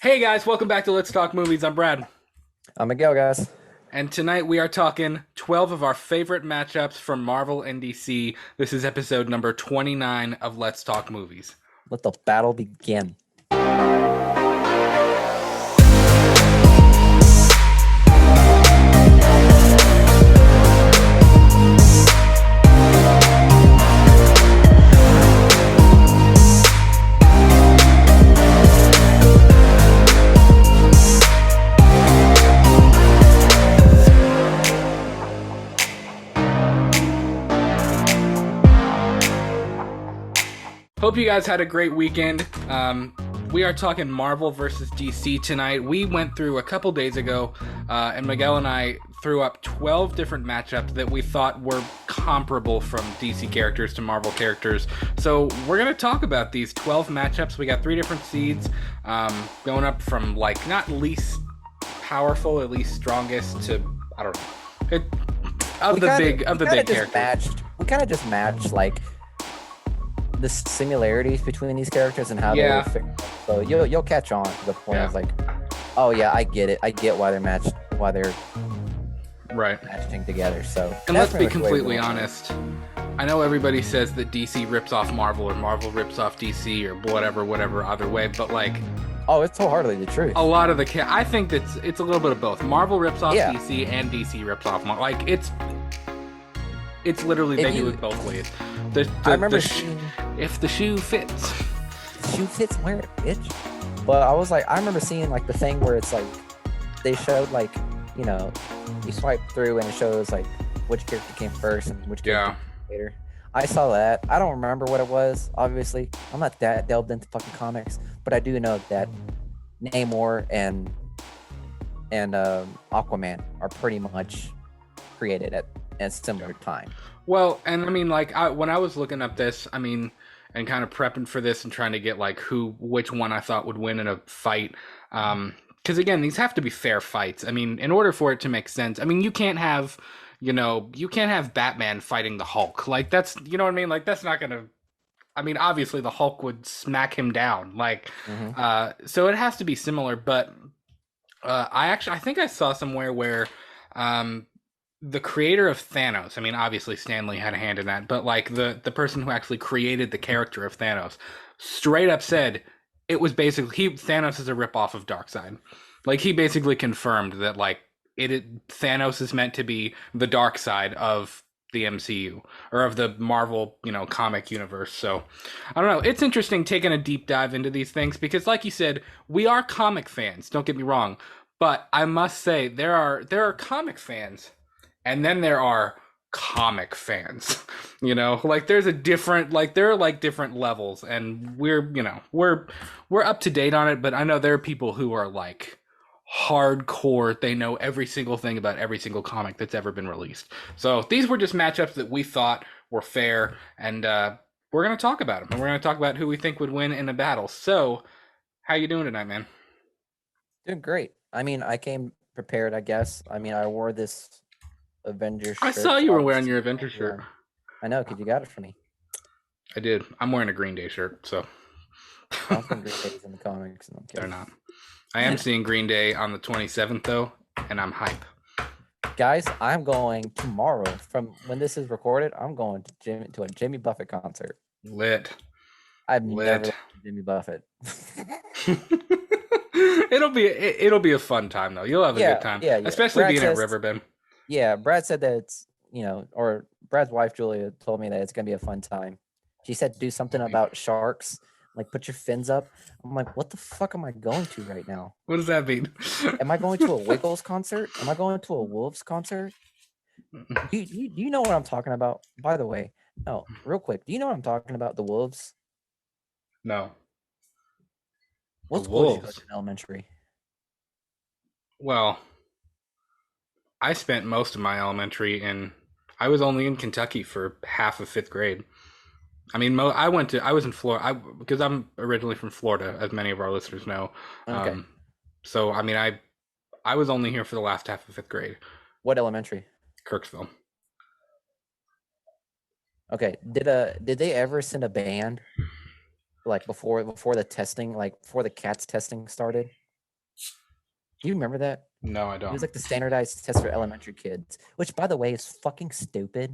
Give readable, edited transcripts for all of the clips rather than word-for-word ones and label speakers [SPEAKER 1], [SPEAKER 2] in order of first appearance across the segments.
[SPEAKER 1] Hey guys, welcome back to Let's Talk Movies. I'm Brad.
[SPEAKER 2] I'm Miguel, guys.
[SPEAKER 1] And tonight we are talking 12 of our favorite matchups from Marvel and DC. This is episode number 29 of Let's Talk Movies.
[SPEAKER 2] Let the battle begin.
[SPEAKER 1] Hope you guys had a great weekend. We are talking Marvel versus DC tonight. We went through a couple days ago, and Miguel and I threw up 12 different matchups that we thought were comparable from DC characters to Marvel characters. So we're going to talk about these 12 matchups. We got 3 different seeds, going up from like not least powerful, at least strongest to, I don't know, of the big characters.
[SPEAKER 2] We kind of just matched like the similarities between these characters and how they were figured. So you'll catch on to the point of like, oh yeah, I get it. I get why they're matched, why they're matching together. So
[SPEAKER 1] and let's be completely honest. I know everybody says that DC rips off Marvel or Marvel rips off DC or whatever either way, but like,
[SPEAKER 2] oh, it's wholeheartedly the truth.
[SPEAKER 1] A lot of the I think that it's a little bit of both. Marvel rips off DC and DC rips off Marvel. Like it's literally they do it both ways.
[SPEAKER 2] I remember
[SPEAKER 1] if the shoe fits.
[SPEAKER 2] The shoe fits, wear it, bitch. But I remember seeing like the thing where it's like they showed like, you know, you swipe through and it shows like which character came first and which character came later. I saw that. I don't remember what it was, obviously. I'm not that delved into fucking comics, but I do know that Namor and Aquaman are pretty much created at a similar time.
[SPEAKER 1] Well, and I mean, like, when I was looking up this, I mean, and kind of prepping for this and trying to get like which one I thought would win in a fight, because again, these have to be fair fights. I mean, in order for it to make sense, I mean, you can't have Batman fighting the Hulk. Like that's, you know what I mean? Like that's not gonna. I mean, obviously the Hulk would smack him down. Like, so it has to be similar. But I think I saw somewhere where, the creator of Thanos, I mean, obviously Stan Lee had a hand in that, but like the person who actually created the character of Thanos straight up said it was basically Thanos is a ripoff of Darkseid. Like he basically confirmed that like Thanos is meant to be the dark side of the MCU or of the Marvel, comic universe. So I don't know. It's interesting taking a deep dive into these things because like you said, we are comic fans, don't get me wrong, but I must say there are comic fans. And then there are comic fans, like there's a different, like there are like different levels and we're up to date on it. But I know there are people who are like hardcore. They know every single thing about every single comic that's ever been released. So these were just matchups that we thought were fair. And we're going to talk about them. And we're going to talk about who we think would win in a battle. So how you doing tonight, man?
[SPEAKER 2] Doing great. I mean, I came prepared, I guess. I mean, I wore this Avengers shirt.
[SPEAKER 1] I saw you were wearing your Avengers shirt.
[SPEAKER 2] I know, because you got it for me.
[SPEAKER 1] I did. I'm wearing a Green Day shirt, so.
[SPEAKER 2] I don't think Green Day's in the comics. No,
[SPEAKER 1] they're not. I am seeing Green Day on the 27th, though, and I'm hype.
[SPEAKER 2] Guys, I'm going tomorrow. From when this is recorded, I'm going to a Jimmy Buffett concert.
[SPEAKER 1] Lit.
[SPEAKER 2] I've never liked Jimmy Buffett.
[SPEAKER 1] It'll be a fun time though. You'll have a good time, especially Brad being at Riverbend.
[SPEAKER 2] Yeah, Brad said that it's or Brad's wife Julia told me that it's gonna be a fun time. She said do something about sharks, like put your fins up. I'm like, what the fuck am I going to right now?
[SPEAKER 1] What does that mean?
[SPEAKER 2] Am I going to a Wiggles concert? Am I going to a Wolves concert? Do you know what I'm talking about? By the way, no, real quick, do you know what I'm talking about? The Wolves?
[SPEAKER 1] No.
[SPEAKER 2] What school did you go to in elementary?
[SPEAKER 1] Well, I spent most of my elementary I was only in Kentucky for half of 5th grade. I mean, I was in Florida because I'm originally from Florida, as many of our listeners know.
[SPEAKER 2] Okay.
[SPEAKER 1] So, I mean, I was only here for the last half of 5th grade.
[SPEAKER 2] What elementary?
[SPEAKER 1] Kirksville.
[SPEAKER 2] Okay. Did they ever send a band like before the testing, like before the cats testing started? Do you remember that?
[SPEAKER 1] No, I
[SPEAKER 2] It was
[SPEAKER 1] don't.
[SPEAKER 2] like the standardized test for elementary kids, which, by the way, is fucking stupid.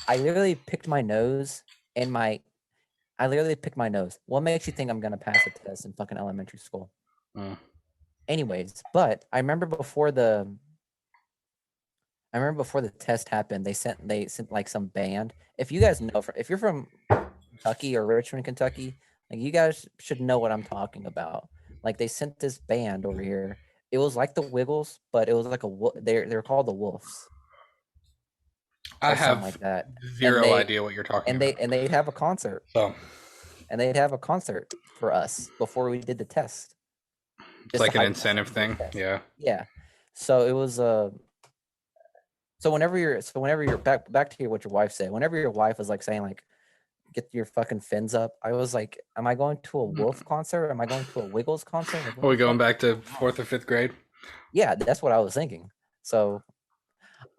[SPEAKER 2] I literally picked my nose and my. I literally picked my nose. What makes you think I'm gonna pass a test in fucking elementary school?
[SPEAKER 1] Mm.
[SPEAKER 2] Anyways, but I remember before the test happened, they sent like some band. If you guys know, if you're from Kentucky or Richmond, Kentucky, like you guys should know what I'm talking about. Like they sent this band over here. It was like the Wiggles, but it was like they're called the Wolves
[SPEAKER 1] I
[SPEAKER 2] or something
[SPEAKER 1] have
[SPEAKER 2] like that. And
[SPEAKER 1] zero
[SPEAKER 2] they
[SPEAKER 1] idea what you're talking
[SPEAKER 2] and
[SPEAKER 1] about.
[SPEAKER 2] they and they'd have a concert.
[SPEAKER 1] So
[SPEAKER 2] And they'd have a concert for us before we did the test,
[SPEAKER 1] it's
[SPEAKER 2] just to
[SPEAKER 1] like an
[SPEAKER 2] hype us up
[SPEAKER 1] incentive
[SPEAKER 2] for the
[SPEAKER 1] thing.
[SPEAKER 2] test.
[SPEAKER 1] Yeah.
[SPEAKER 2] Yeah. So it was so whenever you're back to what your wife said, whenever your wife was like saying like get your fucking fins up, I was like, am I going to a Wolf concert? Am I going to a Wiggles concert? Like
[SPEAKER 1] Are
[SPEAKER 2] what
[SPEAKER 1] we
[SPEAKER 2] the
[SPEAKER 1] going
[SPEAKER 2] fuck is
[SPEAKER 1] back to
[SPEAKER 2] going on?
[SPEAKER 1] fourth or fifth grade?
[SPEAKER 2] Yeah, that's what I was thinking. So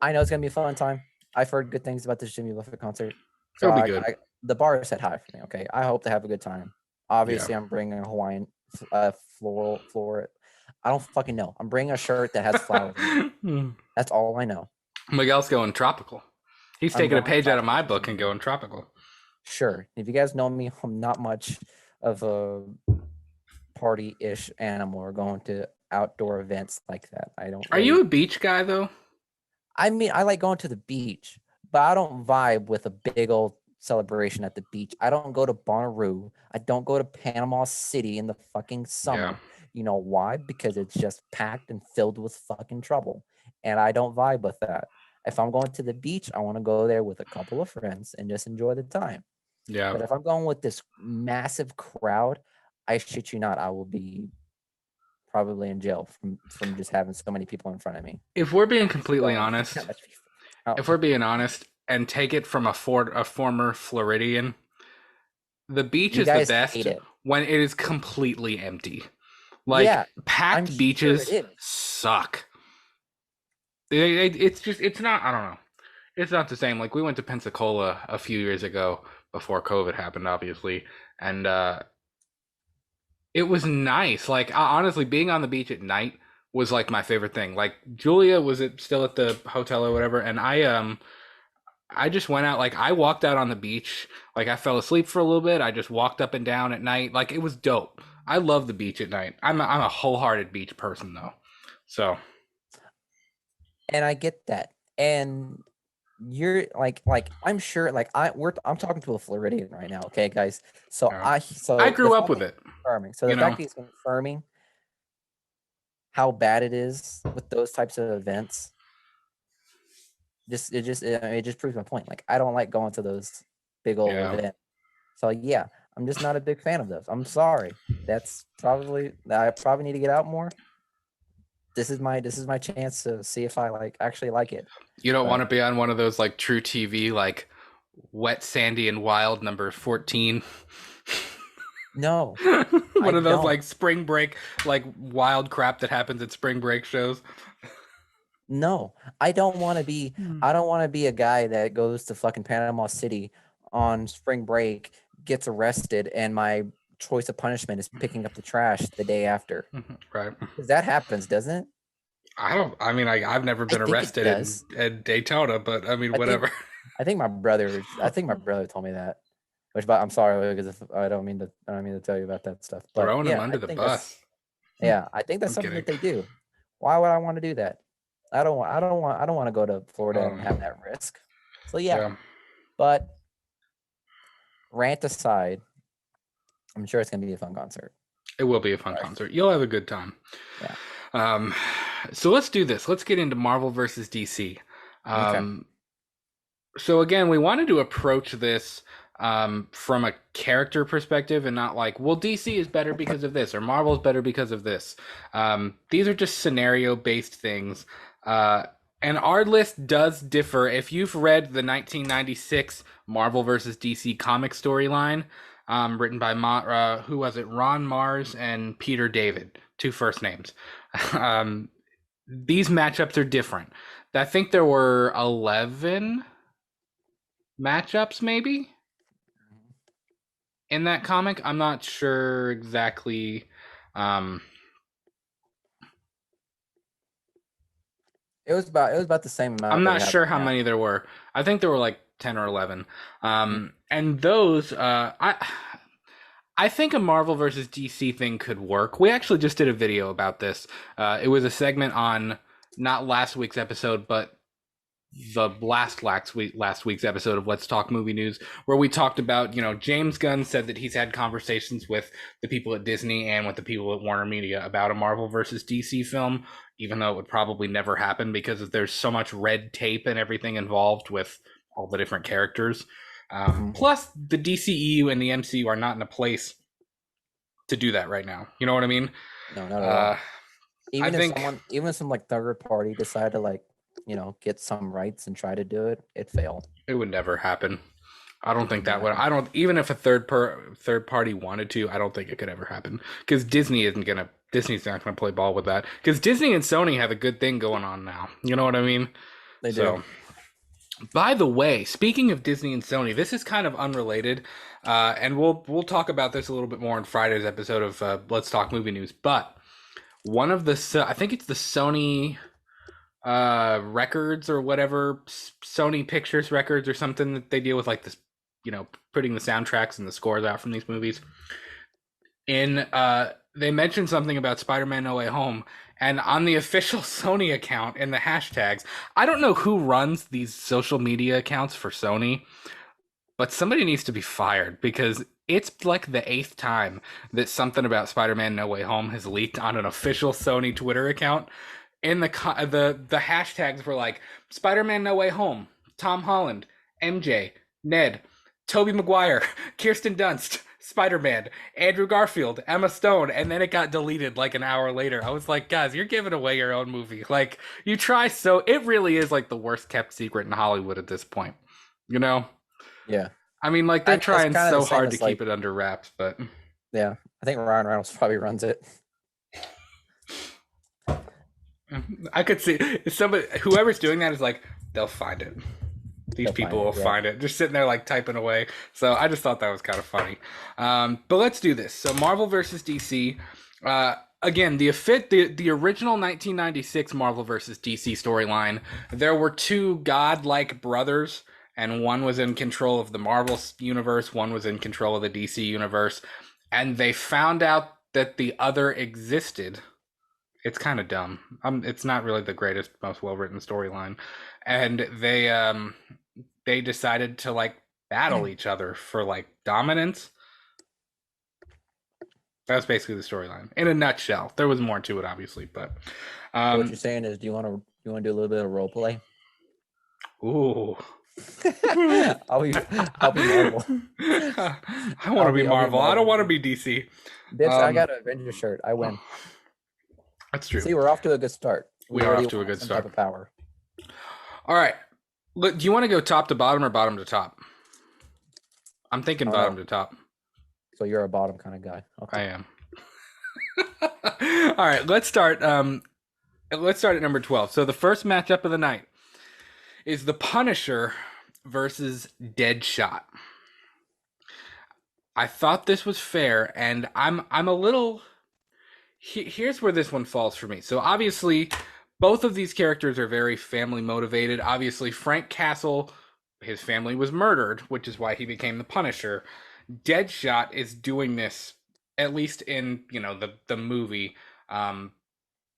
[SPEAKER 2] I know it's gonna be a fun time. I've heard good things about this Jimmy Buffett concert. So
[SPEAKER 1] It'll be good.
[SPEAKER 2] the bar is set high for me. Okay, I hope to have a good time.
[SPEAKER 1] Yeah.
[SPEAKER 2] Obviously, I'm bringing a Hawaiian floral. I don't fucking know. I'm bringing a shirt that has flowers in it. That's all I know.
[SPEAKER 1] Miguel's going tropical. He's
[SPEAKER 2] I'm
[SPEAKER 1] taking a
[SPEAKER 2] going
[SPEAKER 1] page out of
[SPEAKER 2] tropical
[SPEAKER 1] my
[SPEAKER 2] for
[SPEAKER 1] book
[SPEAKER 2] some
[SPEAKER 1] and
[SPEAKER 2] reason.
[SPEAKER 1] going tropical.
[SPEAKER 2] Sure. If you guys know me, I'm not much of a party-ish animal or going to outdoor events like that. I don't
[SPEAKER 1] Are you
[SPEAKER 2] really.
[SPEAKER 1] a beach guy though?
[SPEAKER 2] I mean, I like going to the beach, but I don't vibe with a big old celebration at the beach. I don't go to Bonnaroo. I don't go to Panama City in the fucking
[SPEAKER 1] Yeah.
[SPEAKER 2] summer. You know why? Because it's just packed and filled with fucking trouble. And I don't vibe with that. If I'm going to the beach, I want to go there with a couple of friends and just enjoy the time.
[SPEAKER 1] Yeah.
[SPEAKER 2] But if I'm going with this massive crowd, I shit you not, I will be probably in jail from just having so many people in front of me.
[SPEAKER 1] If we're being completely
[SPEAKER 2] So
[SPEAKER 1] honest,
[SPEAKER 2] let's be oh,
[SPEAKER 1] if we're being honest and take it from a former Floridian, the beach
[SPEAKER 2] you
[SPEAKER 1] is the
[SPEAKER 2] guys hate
[SPEAKER 1] best
[SPEAKER 2] it.
[SPEAKER 1] when it is completely empty. Like
[SPEAKER 2] Yeah, I'm
[SPEAKER 1] packed
[SPEAKER 2] sure it
[SPEAKER 1] beaches
[SPEAKER 2] is.
[SPEAKER 1] suck. It's not. I don't know. It's not the same. Like we went to Pensacola a few years ago before COVID happened, obviously, and it was nice. Like honestly, being on the beach at night was like my favorite thing. Like Julia was still at the hotel or whatever, and I just went out. Like I walked out on the beach. Like I fell asleep for a little bit. I just walked up and down at night. Like it was dope. I love the beach at night. I'm a wholehearted beach person though. So
[SPEAKER 2] And I get that. And you're like I'm sure like I'm talking to a Floridian right now, okay, guys. So
[SPEAKER 1] yeah.
[SPEAKER 2] I
[SPEAKER 1] I
[SPEAKER 2] so the
[SPEAKER 1] grew up
[SPEAKER 2] fact
[SPEAKER 1] with
[SPEAKER 2] that
[SPEAKER 1] it.
[SPEAKER 2] he's confirming. So the
[SPEAKER 1] You
[SPEAKER 2] fact
[SPEAKER 1] know.
[SPEAKER 2] that he's confirming how bad it is with those types of events, it just proves my point. Like I don't like going to those big old
[SPEAKER 1] Yeah.
[SPEAKER 2] events. So yeah, I'm just not a big fan of those. I'm sorry. I probably need to get out more. This is my chance to see if I actually like it.
[SPEAKER 1] You don't want
[SPEAKER 2] But
[SPEAKER 1] to be on one of those like True TV like Wet Sandy and Wild number 14.
[SPEAKER 2] no, I
[SPEAKER 1] One of those
[SPEAKER 2] don't.
[SPEAKER 1] like spring break like wild crap that happens at spring break shows.
[SPEAKER 2] No, I don't want to be. I don't want to be a guy that goes to fucking Panama City on spring break, gets arrested, and my choice of punishment is picking up the trash the day after.
[SPEAKER 1] Right.
[SPEAKER 2] Because that happens, doesn't it?
[SPEAKER 1] I mean I've never
[SPEAKER 2] I
[SPEAKER 1] been
[SPEAKER 2] think it
[SPEAKER 1] arrested
[SPEAKER 2] does.
[SPEAKER 1] in Daytona, but I mean
[SPEAKER 2] I think
[SPEAKER 1] whatever.
[SPEAKER 2] I think my brother. I think my brother told me that. Which, but I'm sorry because if I don't mean to tell you about that stuff. But
[SPEAKER 1] Throwing him
[SPEAKER 2] yeah, I
[SPEAKER 1] under the
[SPEAKER 2] think that's
[SPEAKER 1] bus.
[SPEAKER 2] yeah, I think that's
[SPEAKER 1] I'm
[SPEAKER 2] something
[SPEAKER 1] kidding.
[SPEAKER 2] that they do. Why would I want to do that? I don't want to go to Florida and have that risk. So yeah,
[SPEAKER 1] Yeah.
[SPEAKER 2] but rant aside, I'm sure it's gonna be a fun concert.
[SPEAKER 1] It will be a fun concert. You'll have a good time.
[SPEAKER 2] Yeah.
[SPEAKER 1] Um, so let's do this. Let's get into Marvel versus DC.
[SPEAKER 2] Okay.
[SPEAKER 1] So again, we wanted to approach this from a character perspective and not like, well, DC is better because of this or Marvel is better because of this. These are just scenario based things. And our list does differ. If you've read the 1996 Marvel versus DC comic storyline, written by who was it? Ron Mars and Peter David, two first names. These matchups are different. I think there were 11 matchups, maybe in that comic. I'm not sure exactly. Um,
[SPEAKER 2] it was about the same
[SPEAKER 1] I'm
[SPEAKER 2] amount that we
[SPEAKER 1] not
[SPEAKER 2] have
[SPEAKER 1] sure
[SPEAKER 2] right
[SPEAKER 1] how
[SPEAKER 2] now.
[SPEAKER 1] many there were. I think there were like 10 or 11.
[SPEAKER 2] Mm.
[SPEAKER 1] And those, I think a Marvel versus DC thing could work. We actually just did a video about this. It was a segment on not last week's episode, but the last week's episode of Let's Talk Movie News, where we talked about, James Gunn said that he's had conversations with the people at Disney and with the people at Warner Media about a Marvel versus DC film, even though it would probably never happen because there's so much red tape and everything involved with all the different characters.
[SPEAKER 2] Mhm.
[SPEAKER 1] Plus, the DCEU and the MCU are not in a place to do that right now. You know what I mean?
[SPEAKER 2] No, not at
[SPEAKER 1] Uh,
[SPEAKER 2] all.
[SPEAKER 1] I think
[SPEAKER 2] Even if some like third party decide to like, get some rights and try to do it, it failed.
[SPEAKER 1] it would never happen. I don't think that would.
[SPEAKER 2] Exactly.
[SPEAKER 1] I don't even if a third party wanted to. I don't think it could ever happen because Disney's not gonna play ball with that because Disney and Sony have a good thing going on now. You know what I mean?
[SPEAKER 2] They
[SPEAKER 1] So,
[SPEAKER 2] do.
[SPEAKER 1] by the way, speaking of Disney and Sony, this is kind of unrelated, and we'll talk about this a little bit more in Friday's episode of Let's Talk Movie News. But one of I think it's the Sony records or whatever, Sony Pictures records or something, that they deal with like this, putting the soundtracks and the scores out from these movies. In they mentioned something about Spider-Man No Way Home, and on the official Sony account in the hashtags, I don't know who runs these social media accounts for Sony, but somebody needs to be fired because it's like the 8th time that something about Spider-Man No Way Home has leaked on an official Sony Twitter account. In the hashtags were like Spider-Man No Way Home, Tom Holland, MJ, Ned, Tobey Maguire, Kirsten Dunst, Spider-Man, Andrew Garfield, Emma Stone, and then it got deleted like an hour later. I was like, guys, you're giving away your own movie. Like, you try so it really is like the worst kept secret in Hollywood at this point. You know?
[SPEAKER 2] Yeah.
[SPEAKER 1] I mean, like
[SPEAKER 2] I
[SPEAKER 1] they're
[SPEAKER 2] mean, it's
[SPEAKER 1] trying
[SPEAKER 2] kind of the
[SPEAKER 1] so
[SPEAKER 2] same
[SPEAKER 1] hard to
[SPEAKER 2] as
[SPEAKER 1] keep
[SPEAKER 2] like,
[SPEAKER 1] it under wraps, but
[SPEAKER 2] yeah, I think Ryan Reynolds probably runs it.
[SPEAKER 1] I could see somebody whoever's doing that is like, they'll find it. These
[SPEAKER 2] They'll
[SPEAKER 1] people
[SPEAKER 2] find
[SPEAKER 1] will
[SPEAKER 2] it. Yeah.
[SPEAKER 1] find it. Just sitting there like typing away. So I just thought that was kind of funny. But let's do this. So Marvel versus DC. Again, the original 1996 Marvel versus DC storyline. There were two godlike brothers, and one was in control of the Marvel universe. One was in control of the DC universe, and they found out that the other existed. It's kind of dumb. It's not really the greatest, most well written storyline, and they decided to like battle each other for like dominance. That's basically the storyline in a nutshell. There was more to it, obviously, but
[SPEAKER 2] So what you're saying is, do a little bit of role play?
[SPEAKER 1] ooh,
[SPEAKER 2] I'll be Marvel.
[SPEAKER 1] I want to be Marvel. I don't want to be DC.
[SPEAKER 2] Bitch, I got an Avengers shirt. I win.
[SPEAKER 1] That's true.
[SPEAKER 2] See, we're off to a good start.
[SPEAKER 1] We are off to a good
[SPEAKER 2] some
[SPEAKER 1] start.
[SPEAKER 2] type of power.
[SPEAKER 1] All right. Look, do you want to go top to bottom or bottom to top? I'm thinking bottom to top.
[SPEAKER 2] So you're a bottom kind of guy. Okay.
[SPEAKER 1] I am. All right, let's start. Let's start at number 12. So the first matchup of the night is the Punisher versus Deadshot. I thought this was fair, and I'm a little. Here's where this one falls for me. So obviously, both of these characters are very family motivated. Obviously, Frank Castle, his family was murdered, which is why he became the Punisher. Deadshot is doing this, at least in the movie, in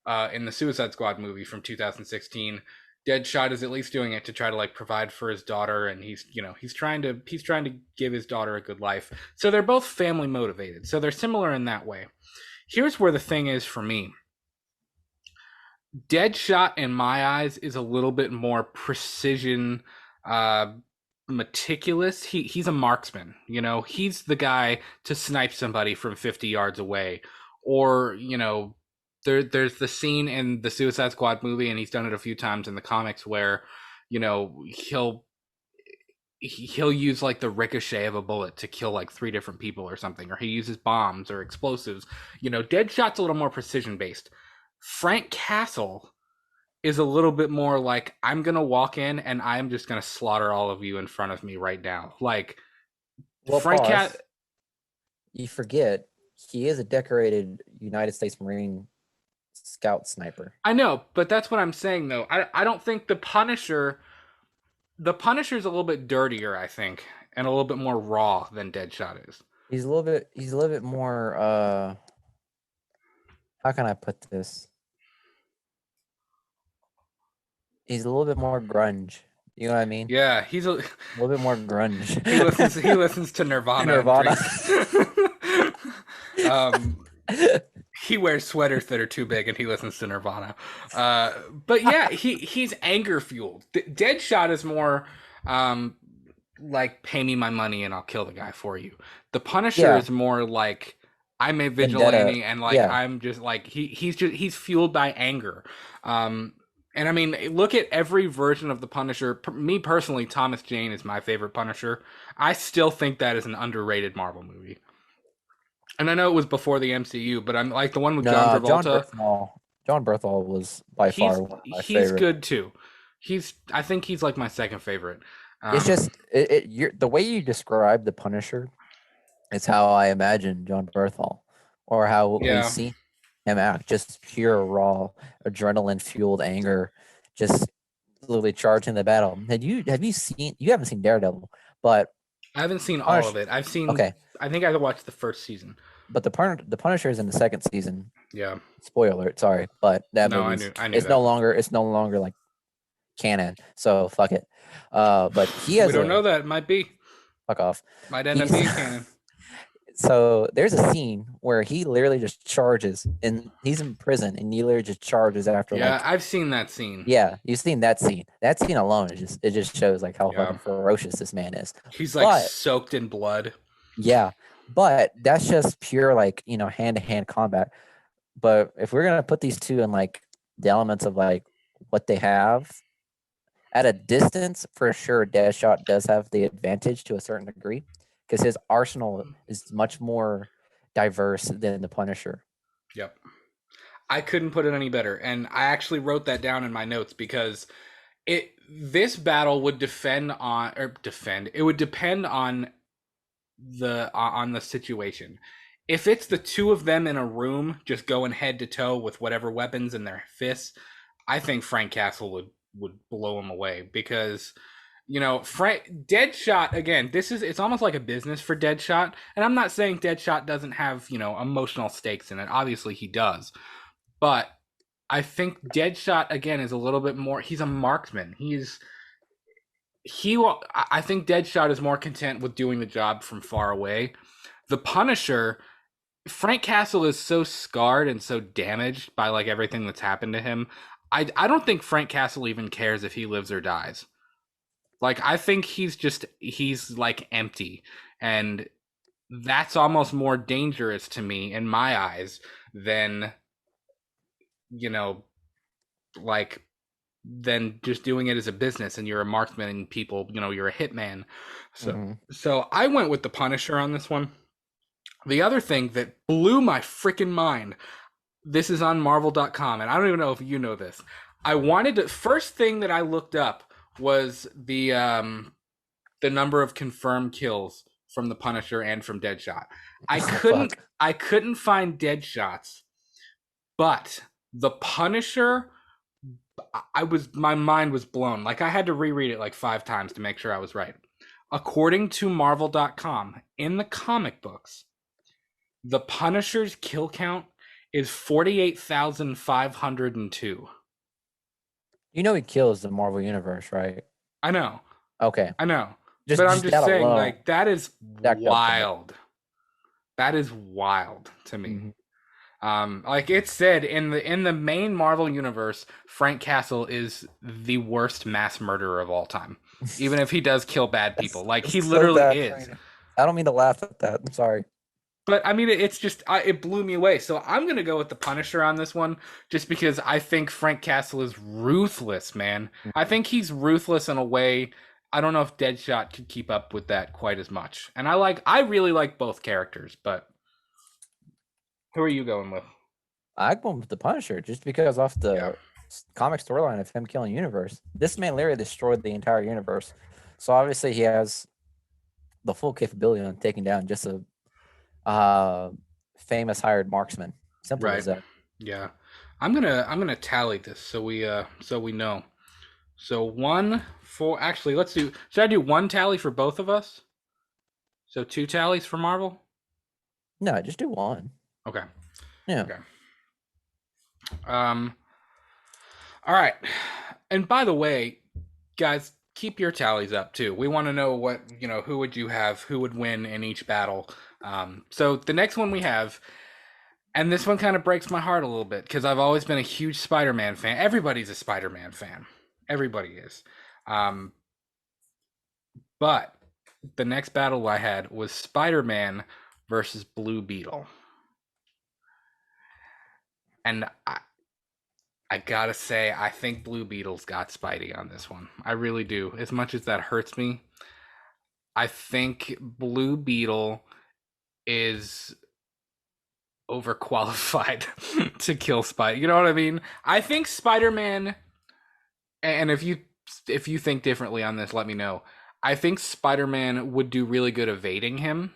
[SPEAKER 1] the Suicide Squad movie from 2016. Deadshot is at least doing it to try to like provide for his daughter, and he's trying to give his daughter a good life. So they're both family motivated. So they're similar in that way. Here's where the thing is for me. Deadshot, in my eyes, is a little bit more precision, meticulous. He's a marksman. He's the guy to snipe somebody from 50 yards away, or there's the scene in the Suicide Squad movie, and he's done it a few times in the comics where he'll use like the ricochet of a bullet to kill like 3 different people or something, or he uses bombs or explosives. Deadshot's a little more precision based. Frank Castle is a little bit more like, I'm gonna walk in and I'm just gonna slaughter all of you in front of me right now. Like,
[SPEAKER 2] Well,
[SPEAKER 1] Frank
[SPEAKER 2] you forget he is a decorated United States Marine scout sniper.
[SPEAKER 1] I know, but that's what I'm saying though. I don't think the Punisher's a little bit dirtier, I think, and a little bit more raw than Deadshot is.
[SPEAKER 2] He's a little bit more how can I put this? He's a little bit more grunge. You know what I mean?
[SPEAKER 1] Yeah, he's a
[SPEAKER 2] A little bit more grunge.
[SPEAKER 1] he listens to Nirvana
[SPEAKER 2] Nirvana.
[SPEAKER 1] and drinks. He wears sweaters that are too big and he listens to Nirvana. But yeah, he's anger fueled. Deadshot is more like pay me my money and I'll kill the guy for you. The Punisher is more like I'm a vigilante and like I'm just like he's fueled by anger. And I mean, look at every version of the Punisher. Me personally, Thomas Jane is my favorite Punisher. I still think that is an underrated Marvel movie. And I know it was before the MCU, but I'm like the one with John Travolta.
[SPEAKER 2] John Berthal was by far one of my favorite.
[SPEAKER 1] He's good too. I think he's like my second favorite.
[SPEAKER 2] It's just the way you describe the Punisher is how I imagine John Berthal, or how we see him act. Just pure raw adrenaline fueled anger, just literally charging the battle. Have you seen? You haven't seen Daredevil, but
[SPEAKER 1] I haven't seen all of it. I've seen. Okay, I think I watched the first season.
[SPEAKER 2] But the Punisher is in the second season.
[SPEAKER 1] Yeah.
[SPEAKER 2] Spoiler alert. Sorry, but that movie it's no longer like canon. So fuck it. But he has.
[SPEAKER 1] We don't know that. It might be.
[SPEAKER 2] Fuck off.
[SPEAKER 1] Might end up being canon.
[SPEAKER 2] So there's a scene where he literally just charges, and he's in prison, and he literally just charges after.
[SPEAKER 1] Yeah, I've seen that scene.
[SPEAKER 2] Yeah, you've seen that scene. That scene alone it just shows like how fucking ferocious this man is.
[SPEAKER 1] He's like soaked in blood.
[SPEAKER 2] Yeah, but that's just pure like hand-to-hand combat. But if we're gonna put these two in like the elements of like what they have at a distance, for sure, Deadshot does have the advantage to a certain degree, because his arsenal is much more diverse than the Punisher.
[SPEAKER 1] Yep. I couldn't put it any better. And I actually wrote that down in my notes because this battle would depend on the situation. If it's the two of them in a room just going head to toe with whatever weapons in their fists, I think Frank Castle would blow him away, because Deadshot, again, it's almost like a business for Deadshot. And I'm not saying Deadshot doesn't have, emotional stakes in it. Obviously he does. But I think Deadshot, again, is a little bit more, he's a marksman. I think Deadshot is more content with doing the job from far away. The Punisher, Frank Castle is so scarred and so damaged by like everything that's happened to him. I don't think Frank Castle even cares if he lives or dies. Like, I think he's like empty, and that's almost more dangerous to me in my eyes than, than just doing it as a business and you're a marksman and people, you're a hitman. So I went with the Punisher on this one. The other thing that blew my freaking mind, this is on Marvel.com, and I don't even know if you know this. First thing that I looked up was the number of confirmed kills from the Punisher and from Deadshot. I couldn't find Deadshots, but the Punisher, my mind was blown. Like, I had to reread it like 5 times to make sure I was right. According to Marvel.com, in the comic books, the Punisher's kill count is 48,502.
[SPEAKER 2] He kills the Marvel Universe, right?
[SPEAKER 1] I know.
[SPEAKER 2] Okay.
[SPEAKER 1] I know. But I'm just saying, alone, like, that is wild. That is wild to me. Mm-hmm. Like it said, in the main Marvel universe, Frank Castle is the worst mass murderer of all time. Even if he does kill bad people. Like, he literally is.
[SPEAKER 2] I don't mean to laugh at that. I'm sorry.
[SPEAKER 1] But I mean, it's just it blew me away. So I'm gonna go with the Punisher on this one, just because I think Frank Castle is ruthless, man. I think he's ruthless in a way I don't know if Deadshot could keep up with that quite as much. And I really like both characters, but who are you going with?
[SPEAKER 2] I'm going with the Punisher, just because off the comic storyline of him killing universe. This man literally destroyed the entire universe. So obviously he has the full capability on taking down just a famous hired marksman. Simple as that.
[SPEAKER 1] Yeah. I'm gonna tally this so we know. So one for actually let's do should I do one tally for both of us? So two tallies for Marvel?
[SPEAKER 2] No, just do one.
[SPEAKER 1] Okay.
[SPEAKER 2] Yeah.
[SPEAKER 1] Okay. Um all right. And by the way, guys, keep your tallies up too. We want to know what, who would you have, who would win in each battle. So the next one we have, and this one kind of breaks my heart a little bit because I've always been a huge Spider-Man fan. Everybody's a Spider-Man fan. Everybody is. Um, but the next battle I had was Spider-Man versus Blue Beetle. And I gotta say, I think Blue Beetle's got Spidey on this one. I really do. As much as that hurts me, I think Blue Beetle is overqualified to kill Spidey. You know what I mean? I think Spider-Man, and if you think differently on this, let me know. I think Spider-Man would do really good evading him,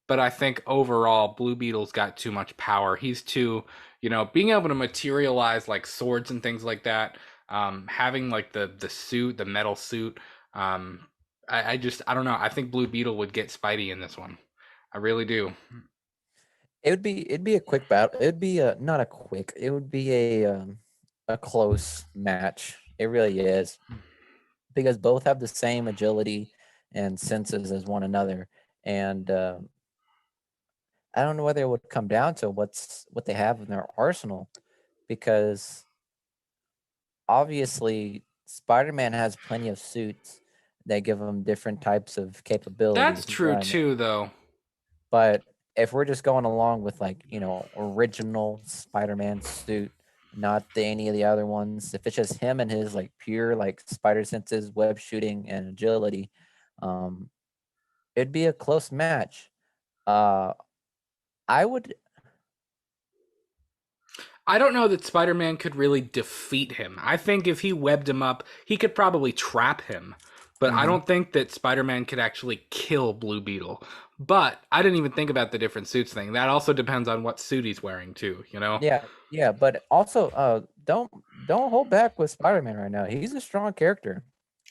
[SPEAKER 1] but I think overall Blue Beetle's got too much power. He's too, being able to materialize like swords and things like that. Having like the suit, the metal suit. I don't know. I think Blue Beetle would get Spidey in this one. I really do.
[SPEAKER 2] It'd be a quick battle. It'd be a not a quick. It would be a close match. It really is because both have the same agility and senses as one another, and I don't know whether it would come down to what they have in their arsenal, because obviously Spider-Man has plenty of suits that give him different types of
[SPEAKER 1] That's
[SPEAKER 2] capabilities and
[SPEAKER 1] true
[SPEAKER 2] whatnot.
[SPEAKER 1] too, though.
[SPEAKER 2] But if we're just going along with like, original Spider-Man suit, not any of the other ones, if it's just him and his like pure like spider senses, web shooting, and agility, um, it'd be a close match. Uh, I would.
[SPEAKER 1] I don't know that Spider-Man could really defeat him. I think if he webbed him up, he could probably trap him. But I
[SPEAKER 2] Mhm.
[SPEAKER 1] don't think that Spider-Man could actually kill Blue Beetle. But I didn't even think about the different suits thing. That also depends on what suit he's wearing too, you know?
[SPEAKER 2] Yeah, yeah, but also, don't hold back with Spider-Man right now. He's a strong character.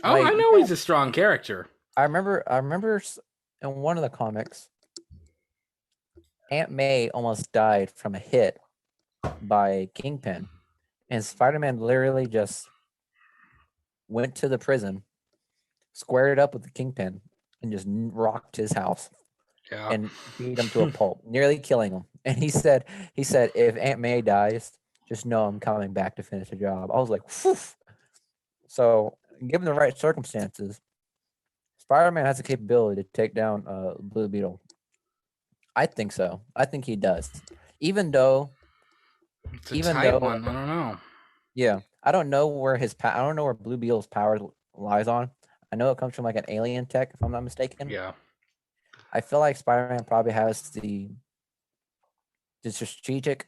[SPEAKER 1] Oh, I
[SPEAKER 2] Like,
[SPEAKER 1] know he's a strong character.
[SPEAKER 2] I remember in one of the comics, Aunt May almost died from a hit by Kingpin, and Spider-Man literally just went to the prison, squared it up with the Kingpin, and just rocked his house
[SPEAKER 1] Yeah.
[SPEAKER 2] and beat him to a pulp, nearly killing him. And he said, if Aunt May dies, just know I'm coming back to finish the job. I was like, whew. So, given the right circumstances, Spider-Man has the capability to take down Blue Beetle. I think so. I think he does. Even though,
[SPEAKER 1] It's a
[SPEAKER 2] even
[SPEAKER 1] tight
[SPEAKER 2] though,
[SPEAKER 1] one. I don't know.
[SPEAKER 2] yeah, I don't know where I don't know where Blue Beetle's power lies on. I know it comes from like an alien tech, if I'm not mistaken.
[SPEAKER 1] Yeah.
[SPEAKER 2] I feel like Spider-Man probably has the strategic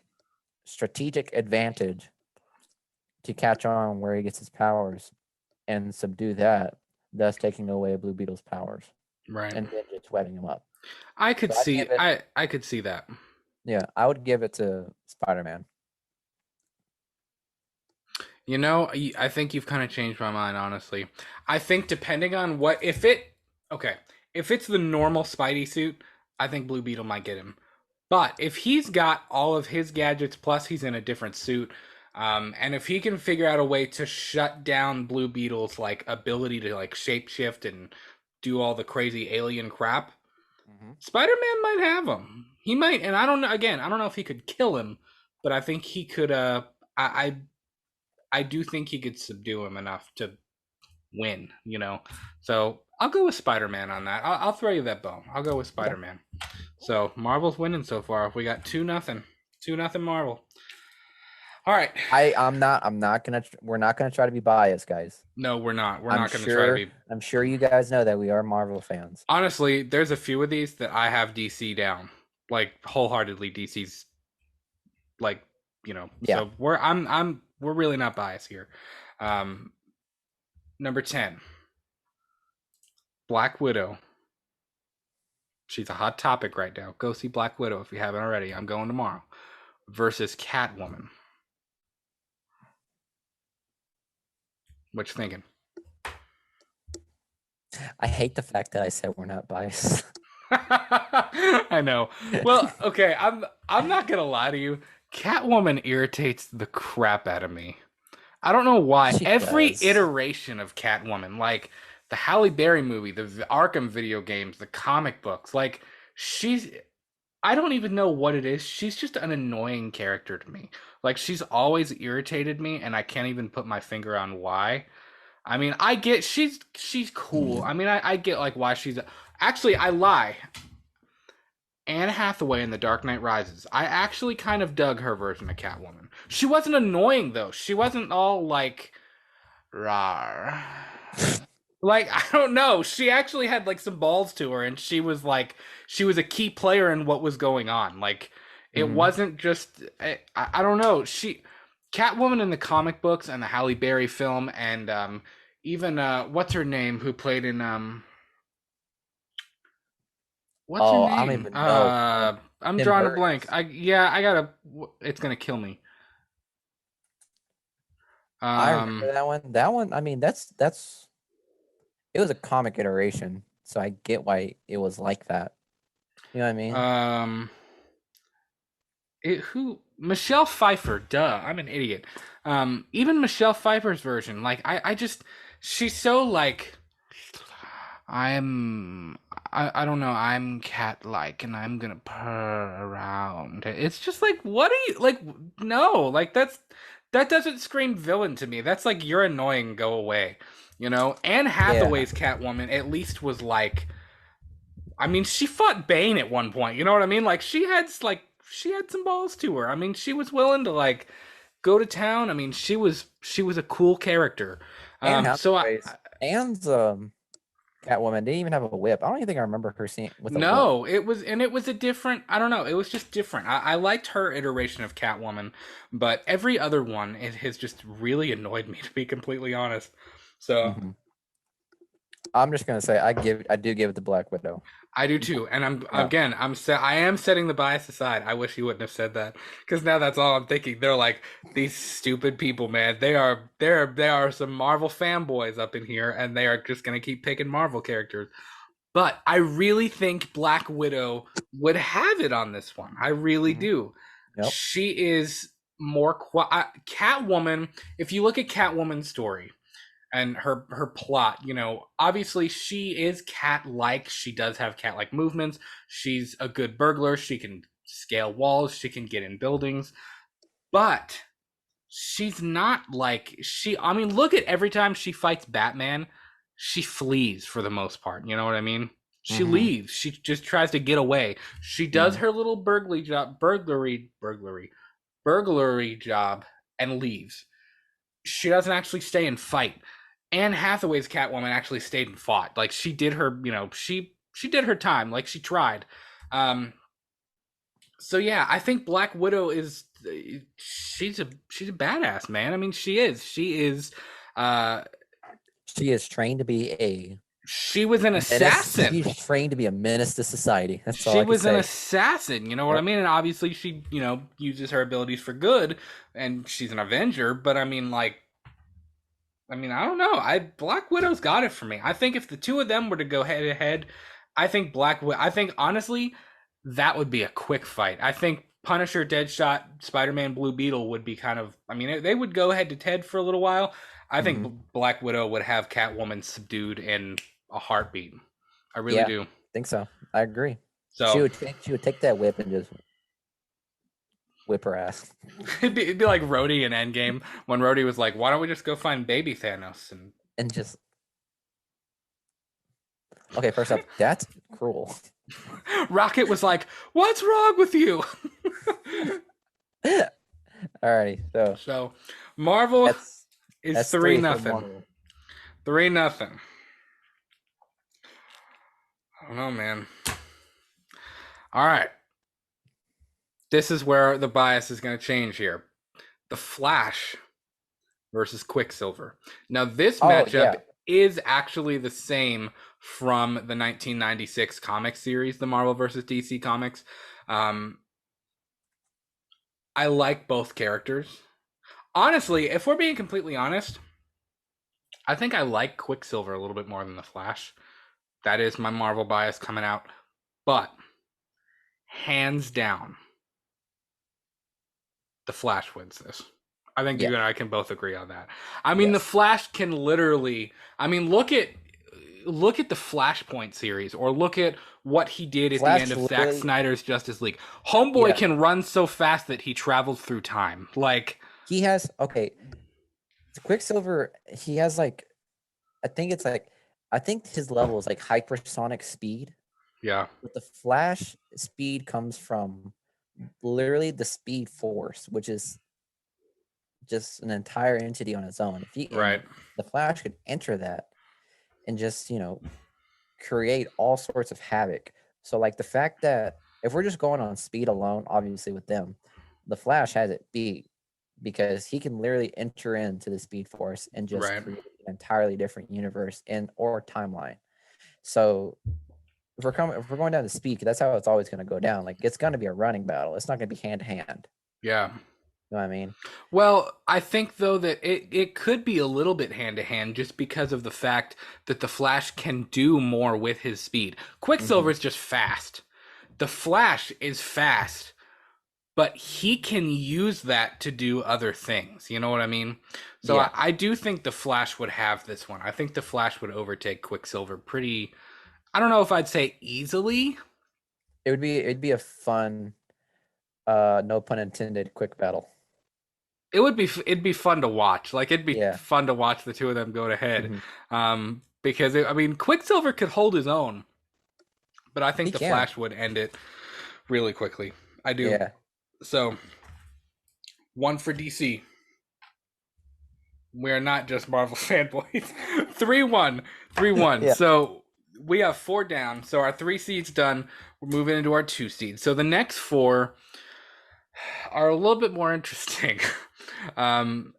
[SPEAKER 2] advantage to catch on where he gets his powers and subdue that, thus taking away Blue Beetle's powers
[SPEAKER 1] Right.
[SPEAKER 2] and then just wetting him up.
[SPEAKER 1] I could
[SPEAKER 2] So I'd
[SPEAKER 1] see
[SPEAKER 2] give it,
[SPEAKER 1] I could see that.
[SPEAKER 2] yeah, I would give it to Spider-Man.
[SPEAKER 1] I think you've kind of changed my mind, honestly. I think depending on what, if it, okay, if it's the normal Spidey suit, I think Blue Beetle might get him. But if he's got all of his gadgets, plus he's in a different suit, and if he can figure out a way to shut down Blue Beetle's like ability to like shapeshift and do all the crazy alien crap,
[SPEAKER 2] Mm-hmm.
[SPEAKER 1] Spider-Man might have him. He might, and I don't know. Again, I don't know if he could kill him, but I think he could. I do think he could subdue him enough to win, So I'll go with Spider Man on that. I'll throw you that bone. I'll go with
[SPEAKER 2] Okay.
[SPEAKER 1] Spider Man. So Marvel's winning so far. We got 2-0, 2-0 Marvel. All right.
[SPEAKER 2] I'm not gonna. We're not gonna try to be biased, guys.
[SPEAKER 1] No, we're not. We're
[SPEAKER 2] I'm
[SPEAKER 1] not going to try to
[SPEAKER 2] sure.
[SPEAKER 1] be.
[SPEAKER 2] I'm sure you guys know that we are Marvel fans.
[SPEAKER 1] Honestly, there's a few of these that I have DC down, like wholeheartedly. DC's like
[SPEAKER 2] Yeah.
[SPEAKER 1] So we're really not biased here. Um, Number 10, Black Widow. She's a hot topic right now. Go see Black Widow if you haven't already. I'm going tomorrow. versus Catwoman. What you thinking?
[SPEAKER 2] I hate the fact that I said we're not biased.
[SPEAKER 1] I know. Well, okay, I'm not gonna lie to you. Catwoman irritates the crap out of me. I don't know why.
[SPEAKER 2] She
[SPEAKER 1] Every
[SPEAKER 2] does.
[SPEAKER 1] iteration of Catwoman, like the Halle Berry movie, the Arkham video games, the comic books, like she's I don't even know what it is. She's just an annoying character to me. Like she's always irritated me and I can't even put my finger on why. I mean, I get she's cool. I mean, I get like why she's actually I lie. Anne Hathaway in The Dark Knight Rises. I actually kind of dug her version of Catwoman. She wasn't annoying though. She wasn't all like rawr. Like I don't know. She actually had like some balls to her, and she was a key player in what was going on. Like it wasn't just I don't know. Catwoman in the comic books and the Halle Berry film, and even what's her name who played in what's her
[SPEAKER 2] Oh, I don't
[SPEAKER 1] name?
[SPEAKER 2] even know.
[SPEAKER 1] I'm
[SPEAKER 2] Tim
[SPEAKER 1] drawing a blank.
[SPEAKER 2] Burton's.
[SPEAKER 1] I gotta. It's gonna kill me.
[SPEAKER 2] I remember that one. That one, I mean, that's it was a comic iteration, so I get why it was like that. You know what I mean?
[SPEAKER 1] Who Michelle Pfeiffer? Duh, I'm an idiot. Even Michelle Pfeiffer's version, like I just she's so like I don't know, I'm cat like and I'm gonna purr around. It's just like what are you like no, like that doesn't scream villain to me. That's like you're annoying, go away. You know? Anne
[SPEAKER 2] Yeah.
[SPEAKER 1] Hathaway's Catwoman at least was like I mean, she fought Bane at one point, you know what I mean? She had some balls to her. I mean, she was willing to like go to town. I mean, she was a cool character.
[SPEAKER 2] Anne
[SPEAKER 1] So
[SPEAKER 2] Hathaway's Anne's Catwoman didn't even have a whip. I don't even think I remember her seeing with a whip.
[SPEAKER 1] no, it was a different. I don't know. It was just different. I liked her iteration of Catwoman, but every other one it has just really annoyed me to be completely honest. So
[SPEAKER 2] I'm just gonna say I do give it to Black Widow.
[SPEAKER 1] I do too, and
[SPEAKER 2] No.
[SPEAKER 1] I am setting the bias aside. I wish you wouldn't have said that because now that's all I'm thinking. They're like these stupid people, man. They are some Marvel fanboys up in here, and they are just gonna keep picking Marvel characters. But I really think Black Widow would have it on this one. I really do.
[SPEAKER 2] Yep.
[SPEAKER 1] She is more Catwoman. If you look at Catwoman's story and her plot, you know, obviously she is cat-like. She does have cat-like movements. She's a good burglar. She can scale walls. She can get in buildings. But she's not like I mean, look at every time she fights Batman, she flees for the most part. You know what I mean? She leaves. She just tries to get away. She does her little burglary job and leaves. She doesn't actually stay and fight. Anne Hathaway's Catwoman actually stayed and fought. Like she did her, you know, she did her time. Like she tried. So yeah, I think Black Widow is she's a badass, man. I mean, she is.
[SPEAKER 2] She is trained to be a
[SPEAKER 1] She was an
[SPEAKER 2] menace.
[SPEAKER 1] assassin.
[SPEAKER 2] She's trained to be a menace to society. That's all
[SPEAKER 1] She
[SPEAKER 2] I can
[SPEAKER 1] was an
[SPEAKER 2] say.
[SPEAKER 1] assassin, you know what I mean? And obviously she, you know, uses her abilities for good and she's an Avenger, but I mean I don't know. Black Widow's got it for me. I think if the two of them were to go head to head, I think I think honestly that would be a quick fight. I think Punisher, Deadshot, Spider-Man, Blue Beetle would be kind of I mean they would go head to head for a little while. I think Black Widow would have Catwoman subdued in a heartbeat. I really do.
[SPEAKER 2] I think so. I agree.
[SPEAKER 1] So
[SPEAKER 2] she would take that whip and just whip her ass.
[SPEAKER 1] it'd be like Rhodey in Endgame when Rhodey was like, "Why don't we just go find baby Thanos?"
[SPEAKER 2] And just okay. First up, that's cruel.
[SPEAKER 1] Rocket was like, "What's wrong with you?"
[SPEAKER 2] Alrighty,
[SPEAKER 1] so Marvel is
[SPEAKER 2] that's
[SPEAKER 1] 3-0. 3-0. I don't know, man. All right. This is where the bias is going to change here. The Flash versus Quicksilver. Now, this matchup is actually the same from the 1996 comic series, the Marvel versus DC comics. I like both characters. Honestly, if we're being completely honest, I think I like Quicksilver a little bit more than the Flash. That is my Marvel bias coming out. But hands down, the Flash wins this. I think you
[SPEAKER 2] Yeah.
[SPEAKER 1] and I can both agree on that. I mean, the
[SPEAKER 2] Yes.
[SPEAKER 1] Flash can literally. I mean, look at the Flashpoint series, or look at what he did at the end
[SPEAKER 2] Flash
[SPEAKER 1] of Zack
[SPEAKER 2] literally.
[SPEAKER 1] Snyder's Justice League. Homeboy
[SPEAKER 2] Yeah.
[SPEAKER 1] can run so fast that he travels through time. Like,
[SPEAKER 2] He has okay. Quicksilver. He has like. I think it's like. I think his level is like hypersonic speed.
[SPEAKER 1] yeah,
[SPEAKER 2] But the Flash speed comes from literally the Speed Force, which is just an entire entity on its own. If he
[SPEAKER 1] right,
[SPEAKER 2] and the Flash could enter that and just create all sorts of havoc. So like the fact that if we're just going on speed alone, obviously with them, the Flash has it beat because he can literally enter into the Speed Force and just
[SPEAKER 1] right.
[SPEAKER 2] create an entirely different universe and or timeline. So if we're going down to speed, that's how it's always going to go down. Like it's going to be a running battle. It's not going to be hand to hand.
[SPEAKER 1] Yeah.
[SPEAKER 2] You know what I mean?
[SPEAKER 1] Well, I think though that it could be a little bit hand to hand just because of the fact that the Flash can do more with his speed. Quicksilver
[SPEAKER 2] Hmm.
[SPEAKER 1] is just fast. The Flash is fast, but he can use that to do other things. You know what I mean? So
[SPEAKER 2] Yeah,
[SPEAKER 1] I do think the Flash would have this one. I think the Flash would overtake Quicksilver pretty. I don't know if I'd say easily.
[SPEAKER 2] it'd be a fun, no pun intended, quick battle.
[SPEAKER 1] It'd be fun to watch. Like it'd be
[SPEAKER 2] Yeah.
[SPEAKER 1] fun to watch the two of them go to head.
[SPEAKER 2] Hmm.
[SPEAKER 1] Because I mean, Quicksilver could hold his own, but I think
[SPEAKER 2] He
[SPEAKER 1] the
[SPEAKER 2] can.
[SPEAKER 1] Flash would end it really quickly. I do.
[SPEAKER 2] Yeah.
[SPEAKER 1] So one for DC. We are not just Marvel fanboys. 3-1. 3-1.
[SPEAKER 2] Yeah.
[SPEAKER 1] So we have 4 down. So our 3 seeds done. We're moving into our 2 seeds. So the next 4 are a little bit more interesting. um,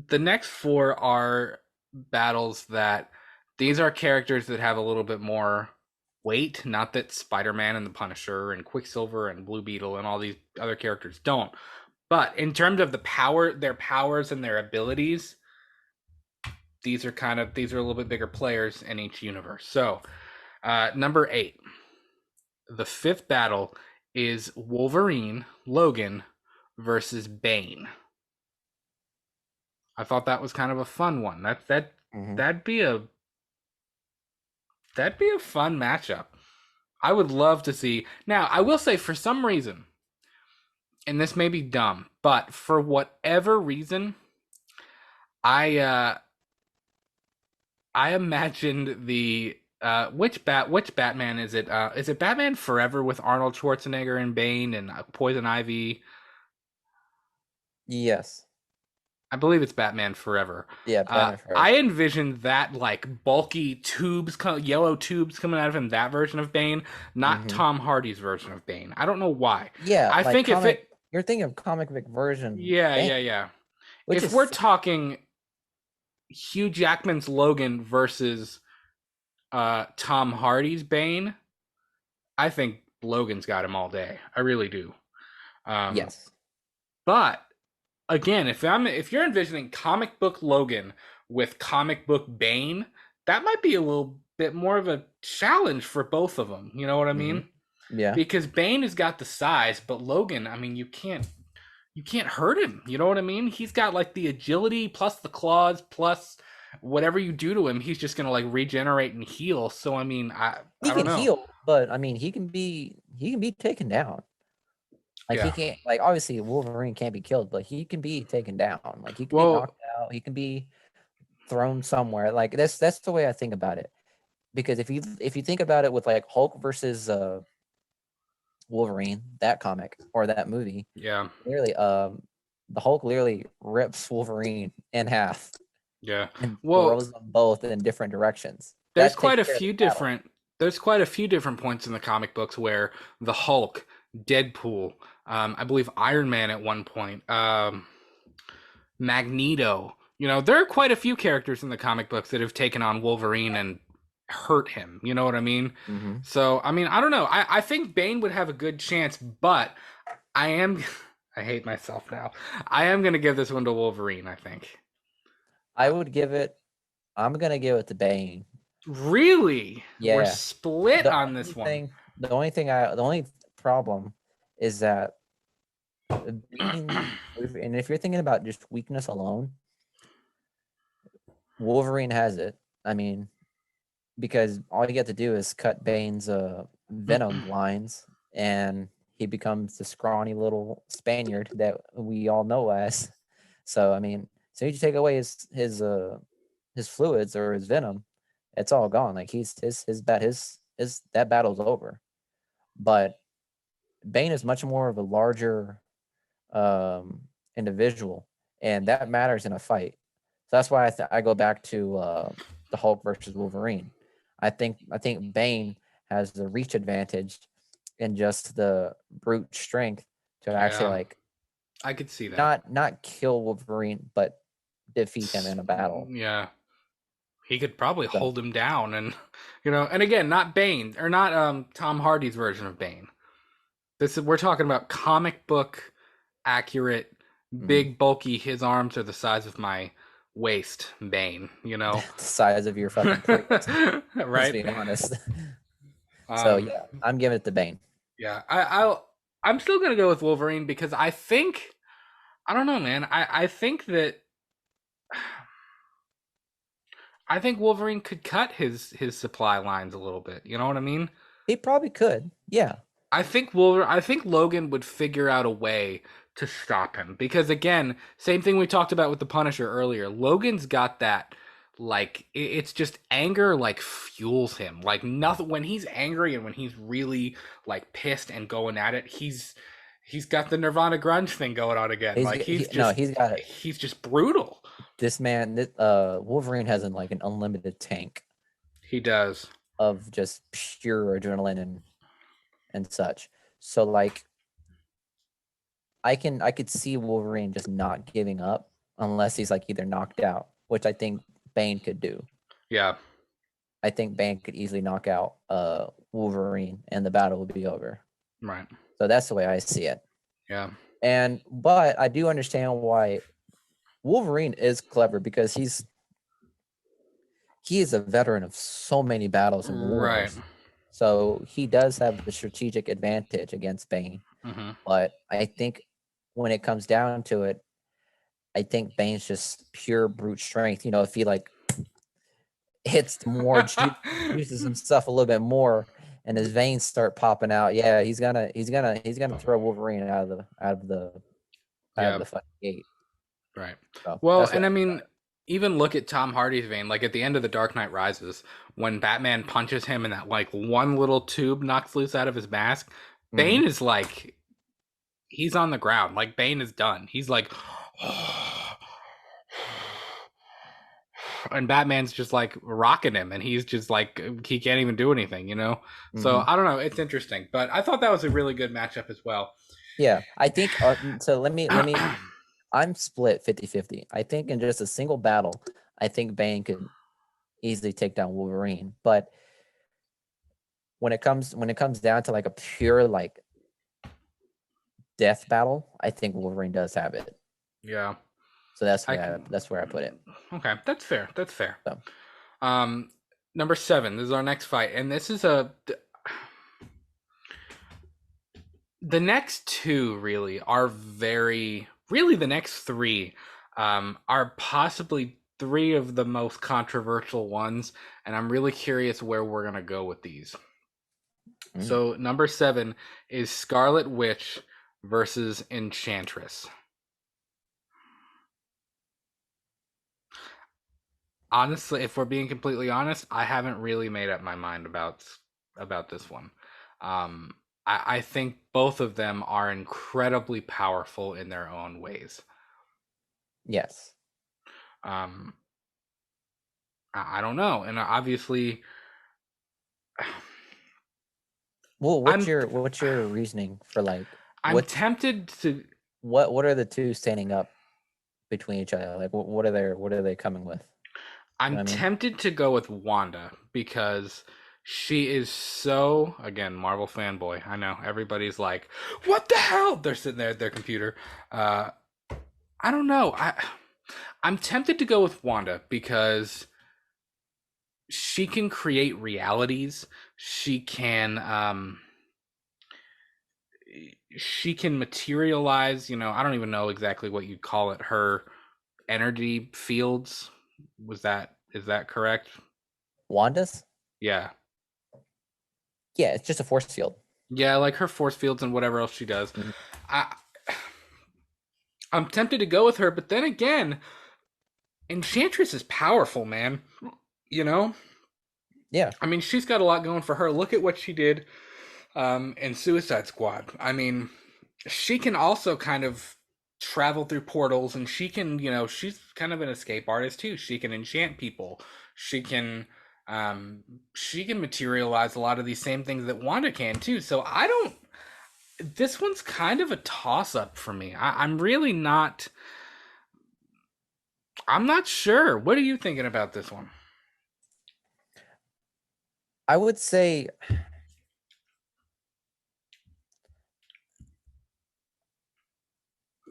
[SPEAKER 1] the next 4 are battles that these are characters that have a little bit more weight. Not that Spider-Man and the Punisher and Quicksilver and Blue Beetle and all these other characters don't. But in terms of their powers and their abilities, these are a little bit bigger players in each universe. So, number 8, the 5th battle is Wolverine Logan versus Bane. I thought that was kind of a fun one.
[SPEAKER 2] Hmm.
[SPEAKER 1] That'd be a fun matchup. I would love to see. Now, I will say for some reason, and this may be dumb, but for whatever reason, I I imagined the which Batman is it? Is it Batman Forever with Arnold Schwarzenegger and Bane and Poison Ivy?
[SPEAKER 2] Yes.
[SPEAKER 1] I believe it's Batman Forever.
[SPEAKER 2] Yeah. Batman Forever.
[SPEAKER 1] I envisioned that like bulky tubes, yellow tubes coming out of him. That version of Bane, not
[SPEAKER 2] Hmm.
[SPEAKER 1] Tom Hardy's version of Bane. I don't know why.
[SPEAKER 2] Yeah.
[SPEAKER 1] I
[SPEAKER 2] Like
[SPEAKER 1] think if
[SPEAKER 2] comic.
[SPEAKER 1] it,
[SPEAKER 2] You're thinking of comic book version
[SPEAKER 1] yeah,
[SPEAKER 2] Bane,
[SPEAKER 1] yeah, yeah.
[SPEAKER 2] which
[SPEAKER 1] If we're
[SPEAKER 2] is
[SPEAKER 1] talking Hugh Jackman's Logan versus Tom Hardy's Bane, I think Logan's got him all day. I really do. Um,
[SPEAKER 2] yes.
[SPEAKER 1] but again, if you're envisioning comic book Logan with comic book Bane, that might be a little bit more of a challenge for both of them. You know what I
[SPEAKER 2] Hmm.
[SPEAKER 1] mean?
[SPEAKER 2] Yeah.
[SPEAKER 1] Because Bane has got the size, but Logan, I mean, you can't hurt him. You know what I mean? He's got like the agility plus the claws plus whatever you do to him, he's just gonna like regenerate and heal. So I mean,
[SPEAKER 2] He
[SPEAKER 1] I don't
[SPEAKER 2] can
[SPEAKER 1] know.
[SPEAKER 2] heal, but I mean, he can be taken down. Like he
[SPEAKER 1] Yeah.
[SPEAKER 2] can't. Like obviously, Wolverine can't be killed, but he can be taken down. Like he can be
[SPEAKER 1] Well,
[SPEAKER 2] knocked out. He can be thrown somewhere. Like that's the way I think about it. Because if you think about it with like Hulk versus Wolverine, that comic or that movie,
[SPEAKER 1] yeah,
[SPEAKER 2] literally, the Hulk literally rips Wolverine in half
[SPEAKER 1] yeah.
[SPEAKER 2] and
[SPEAKER 1] Well,
[SPEAKER 2] throws them both in different directions.
[SPEAKER 1] there's
[SPEAKER 2] That takes
[SPEAKER 1] quite a
[SPEAKER 2] care of the
[SPEAKER 1] few
[SPEAKER 2] battle.
[SPEAKER 1] different there's quite a few different points in the comic books where the Hulk, Deadpool, I believe Iron Man at one point, Magneto. You know, there are quite a few characters in the comic books that have taken on Wolverine and hurt him. You know what I mean?
[SPEAKER 2] Hmm.
[SPEAKER 1] So, I mean, I don't know. I think Bane would have a good chance, but I am I hate myself now. I am gonna give this one to Wolverine, I think.
[SPEAKER 2] I would give it. I'm gonna give it to Bane.
[SPEAKER 1] Really? We're
[SPEAKER 2] Yeah.
[SPEAKER 1] split
[SPEAKER 2] The
[SPEAKER 1] on
[SPEAKER 2] only
[SPEAKER 1] this one.
[SPEAKER 2] thing, the only problem is that Bane, and if you're thinking about just weakness alone, Wolverine has it. I mean, because all you get to do is cut Bane's venom lines, and he becomes the scrawny little Spaniard that we all know as. So I mean, so you take away his fluids or his venom, it's all gone. Like his that battle's over. But Bane is much more of a larger individual, and that matters in a fight. So that's why I go back to the Hulk versus Wolverine. I think Bane has the reach advantage and just the brute strength to actually
[SPEAKER 1] Yeah,
[SPEAKER 2] like
[SPEAKER 1] I could see that.
[SPEAKER 2] not kill Wolverine, but defeat him in a battle.
[SPEAKER 1] Yeah, he could probably
[SPEAKER 2] So
[SPEAKER 1] hold him down, and and again, not Bane or not Tom Hardy's version of Bane. We're talking about comic book accurate,
[SPEAKER 2] mhm.
[SPEAKER 1] big, bulky. His arms are the size of my waist. Bane,
[SPEAKER 2] The size of your fucking plate. Let's
[SPEAKER 1] right?
[SPEAKER 2] be honest. So
[SPEAKER 1] Um,
[SPEAKER 2] yeah, I'm giving it to Bane.
[SPEAKER 1] yeah, I'm still gonna go with Wolverine because I think I don't know, man. I think that I think Wolverine could cut his supply lines a little bit. You know what I mean?
[SPEAKER 2] He probably could. Yeah.
[SPEAKER 1] I think Logan would figure out a way to stop him because again, same thing we talked about with the Punisher earlier. Logan's got that like it's just anger like fuels him. Like nothing when he's angry and when he's really like pissed and going at it, he's got the Nirvana grunge thing going on again. Like
[SPEAKER 2] No, he's got it.
[SPEAKER 1] he's just brutal.
[SPEAKER 2] This man, Wolverine has like an unlimited tank
[SPEAKER 1] He does.
[SPEAKER 2] of just pure adrenaline and such. So like I could see Wolverine just not giving up unless he's like either knocked out, which I think Bane could do.
[SPEAKER 1] Yeah.
[SPEAKER 2] I think Bane could easily knock out Wolverine and the battle would be over.
[SPEAKER 1] Right.
[SPEAKER 2] So that's the way I see it.
[SPEAKER 1] Yeah.
[SPEAKER 2] But I do understand why Wolverine is clever because he is a veteran of so many battles and
[SPEAKER 1] Right.
[SPEAKER 2] wars. So he does have the strategic advantage against Bane.
[SPEAKER 1] Mm-hmm.
[SPEAKER 2] But I think when it comes down to it, I think Bane's just pure brute strength. You know, if he like hits more juices and stuff a little bit more and his veins start popping out, yeah, he's gonna throw Wolverine out of
[SPEAKER 1] Yeah.
[SPEAKER 2] the fucking gate.
[SPEAKER 1] Right.
[SPEAKER 2] So
[SPEAKER 1] Well,
[SPEAKER 2] that's
[SPEAKER 1] and
[SPEAKER 2] what
[SPEAKER 1] I mean, even look at Tom Hardy's vein. Like at the end of The Dark Knight Rises, when Batman punches him and that like one little tube knocks loose out of his mask,
[SPEAKER 2] mm-hmm.
[SPEAKER 1] Bane is like he's on the ground. Like Bane is done. He's like and Batman's just like rocking him and he's just like he can't even do anything. So
[SPEAKER 2] Mm-hmm.
[SPEAKER 1] I don't know, it's interesting. But I thought that was a really good matchup as well.
[SPEAKER 2] Yeah, I think so I'm split 50-50. I think in just a single battle, I think Bane could easily take down Wolverine. But when it comes down to like a pure like death battle, I think Wolverine does have it.
[SPEAKER 1] Yeah.
[SPEAKER 2] So
[SPEAKER 1] I can
[SPEAKER 2] that's where I put it.
[SPEAKER 1] Okay, that's fair. That's fair.
[SPEAKER 2] So
[SPEAKER 1] Number 7. This is our next fight, and this is the next two really are really the next three are possibly three of the most controversial ones, and I'm really curious where we're gonna go with these. So number 7 is Scarlet Witch versus Enchantress. Honestly, if we're being completely honest, I haven't really made up my mind about this one. I think both of them are incredibly powerful in their own ways.
[SPEAKER 2] yes.
[SPEAKER 1] Um, I don't know, and obviously,
[SPEAKER 2] Well,
[SPEAKER 1] I'm
[SPEAKER 2] what's your reasoning for like
[SPEAKER 1] I'm tempted to.
[SPEAKER 2] what are the two standing up between each other? Like what are they coming with? You
[SPEAKER 1] I'm
[SPEAKER 2] know what I mean?
[SPEAKER 1] tempted to go with Wanda because She is so, again, Marvel fanboy. I know everybody's like, "What the hell?" They're sitting there at their computer. Uh, I don't know. I'm tempted to go with Wanda because she can create realities. She can materialize. I don't even know exactly what you'd call it. Her energy fields. Is that correct?
[SPEAKER 2] Wanda's?
[SPEAKER 1] Yeah.
[SPEAKER 2] Yeah, it's just a force field.
[SPEAKER 1] Yeah, like her force fields and whatever else she does.
[SPEAKER 2] Mhm.
[SPEAKER 1] I I'm tempted to go with her, but then again, Enchantress is powerful, man. You know?
[SPEAKER 2] Yeah.
[SPEAKER 1] I mean, she's got a lot going for her. Look at what she did in Suicide Squad. I mean, she can also kind of travel through portals, and she's kind of an escape artist too. She can enchant people. She can she can materialize a lot of these same things that Wanda can too. So I don't. This one's kind of a toss up for me. I'm really not. I'm not sure. What are you thinking about this one?
[SPEAKER 2] I would say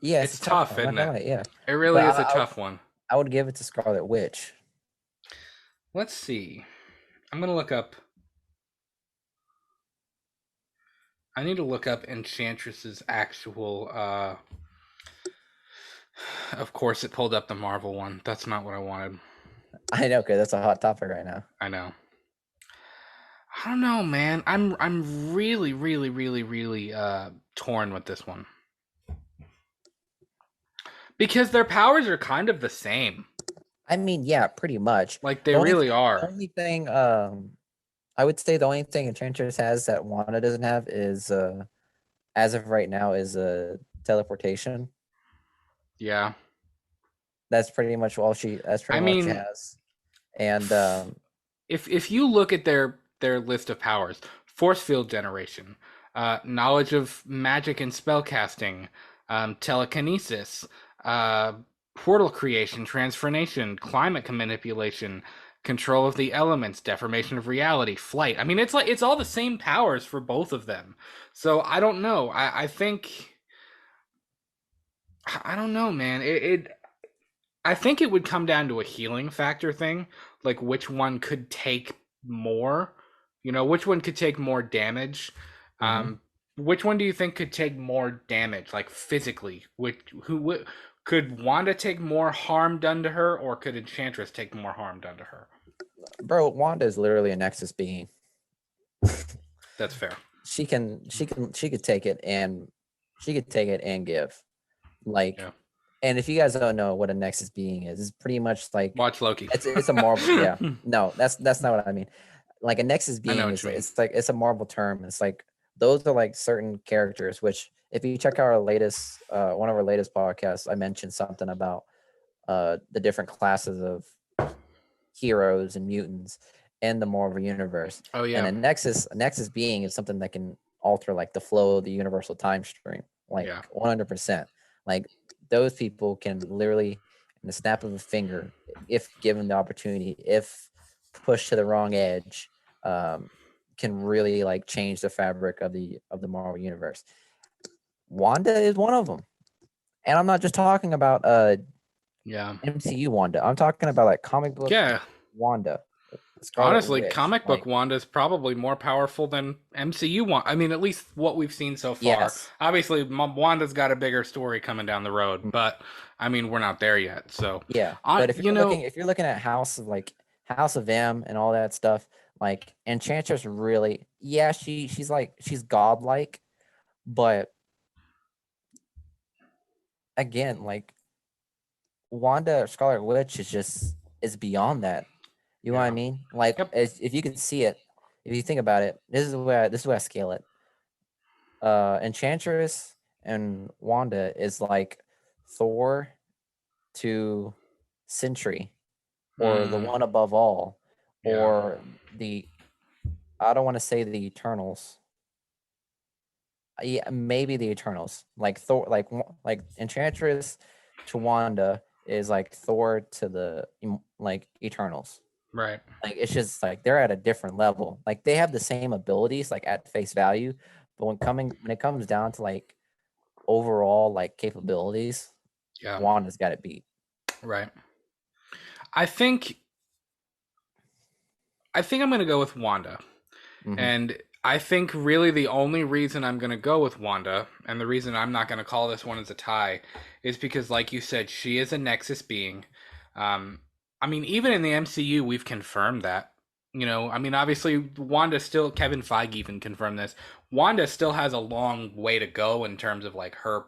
[SPEAKER 2] yeah, it's
[SPEAKER 1] It's
[SPEAKER 2] a tough
[SPEAKER 1] tough,
[SPEAKER 2] one. I'm not
[SPEAKER 1] isn't
[SPEAKER 2] gonna
[SPEAKER 1] it?
[SPEAKER 2] lie, yeah.
[SPEAKER 1] It really
[SPEAKER 2] But
[SPEAKER 1] is a tough one.
[SPEAKER 2] I would give it to Scarlet Witch.
[SPEAKER 1] Let's see. I'm gonna look up. I need to look up Enchantress's actual. Of course, it pulled up the Marvel one. That's not what I wanted.
[SPEAKER 2] I know, because that's a hot topic right now.
[SPEAKER 1] I know. I don't know, man. I'm really, really, really, really torn with this one because their powers are kind of the same.
[SPEAKER 2] I mean, yeah, pretty much.
[SPEAKER 1] Like
[SPEAKER 2] The
[SPEAKER 1] they
[SPEAKER 2] only
[SPEAKER 1] really
[SPEAKER 2] thing, the
[SPEAKER 1] are.
[SPEAKER 2] only thing, I would say the only thing Enchantress has that Wanda doesn't have is, as of right now, is teleportation.
[SPEAKER 1] Yeah.
[SPEAKER 2] That's pretty much all she. That's
[SPEAKER 1] I
[SPEAKER 2] pretty much she
[SPEAKER 1] mean,
[SPEAKER 2] has. And
[SPEAKER 1] if you look at their list of powers, force field generation, knowledge of magic and spell casting, telekinesis, uh, portal creation, transformation, climate manipulation, control of the elements, deformation of reality, flight. I mean, it's all the same powers for both of them. So I don't know. I don't know, man. I think it would come down to a healing factor thing, like which one could take more. Which one could take more damage.
[SPEAKER 2] mhm.
[SPEAKER 1] Um, which one do you think could take more damage, like physically? Could Wanda take more harm done to her, or could Enchantress take more harm done to her?
[SPEAKER 2] Bro, Wanda is literally a Nexus being.
[SPEAKER 1] That's fair.
[SPEAKER 2] She could take it and give. Like,
[SPEAKER 1] Yeah.
[SPEAKER 2] and if you guys don't know what a Nexus being is, it's pretty much like
[SPEAKER 1] Watch Loki.
[SPEAKER 2] it's a Marvel. Yeah, no, that's not what I mean. Like a Nexus
[SPEAKER 1] I know
[SPEAKER 2] being
[SPEAKER 1] what
[SPEAKER 2] is
[SPEAKER 1] you mean.
[SPEAKER 2] it's like it's a Marvel term. It's like those are like certain characters. Which if you check out our latest one of our latest podcasts, I mentioned something about the different classes of heroes and mutants in the Marvel universe.
[SPEAKER 1] Oh
[SPEAKER 2] And
[SPEAKER 1] yeah,
[SPEAKER 2] a Nexus being is something that can alter like the flow of the universal time stream, like
[SPEAKER 1] yeah,
[SPEAKER 2] 100%. Like those people can literally, in the snap of a finger, if given the opportunity, if pushed to the wrong edge, can really like change the fabric of the Marvel universe. Wanda is one of them, and I'm not just talking about
[SPEAKER 1] yeah,
[SPEAKER 2] MCU Wanda. I'm talking about like comic book
[SPEAKER 1] yeah.
[SPEAKER 2] Wanda, Scarlet
[SPEAKER 1] Honestly,
[SPEAKER 2] Witch.
[SPEAKER 1] comic book
[SPEAKER 2] Like,
[SPEAKER 1] Wanda is probably more powerful than MCU Wanda. I mean, at least what we've seen so far.
[SPEAKER 2] yes,
[SPEAKER 1] Obviously, Wanda's got a bigger story coming down the road,
[SPEAKER 2] mm,
[SPEAKER 1] but I mean, we're not there yet. So,
[SPEAKER 2] yeah.
[SPEAKER 1] on
[SPEAKER 2] But
[SPEAKER 1] you know,
[SPEAKER 2] if you're looking at House of M and all that stuff, like Enchantress really, yeah, she's godlike, but again, like Wanda Scarlet Witch is beyond that. You know what I
[SPEAKER 1] yeah,
[SPEAKER 2] mean? Like
[SPEAKER 1] yep,
[SPEAKER 2] if you can see it, if you think about it, this is where I scale it. Enchantress and Wanda is like Thor to Sentry, or the
[SPEAKER 1] mm,
[SPEAKER 2] one above all,
[SPEAKER 1] yeah,
[SPEAKER 2] or the I don't want to say the Eternals. Yeah, maybe the Eternals. Like Thor, like Enchantress to Wanda is like Thor to the like Eternals.
[SPEAKER 1] Right.
[SPEAKER 2] Like it's just like they're at a different level. Like they have the same abilities like at face value, but when it comes down to like overall like capabilities,
[SPEAKER 1] Yeah.
[SPEAKER 2] Wanda's got it beat.
[SPEAKER 1] Right. I think I'm going to go with Wanda.
[SPEAKER 2] Mm-hmm.
[SPEAKER 1] And I think really the only reason I'm going to go with Wanda, and the reason I'm not going to call this one as a tie, is because, like you said, she is a Nexus being. Um, I mean, even in the MCU, we've confirmed that. You know, I mean, obviously, Wanda still, Kevin Feige even confirmed this. Wanda still has a long way to go in terms of like her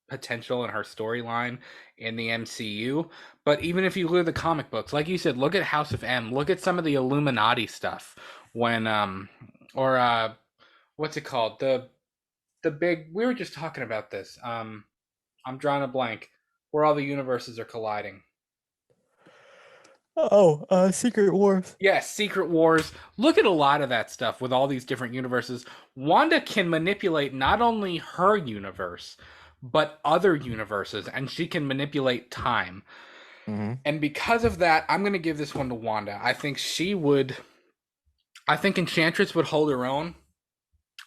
[SPEAKER 1] potential and her storyline in the MCU. But even if you look at the comic books, like you said, look at House of M, look at some of the Illuminati stuff when or what's it called? The big we were just talking about this. I'm drawing a blank where all the universes are colliding.
[SPEAKER 2] Oh, Secret Wars.
[SPEAKER 1] Yes, Secret Wars. Look at a lot of that stuff with all these different universes. Wanda can manipulate not only her universe, but other universes, and she can manipulate time.
[SPEAKER 2] Mm-hmm.
[SPEAKER 1] And because of that, I'm going to give this one to Wanda. I think she would. I think Enchantress would hold her own.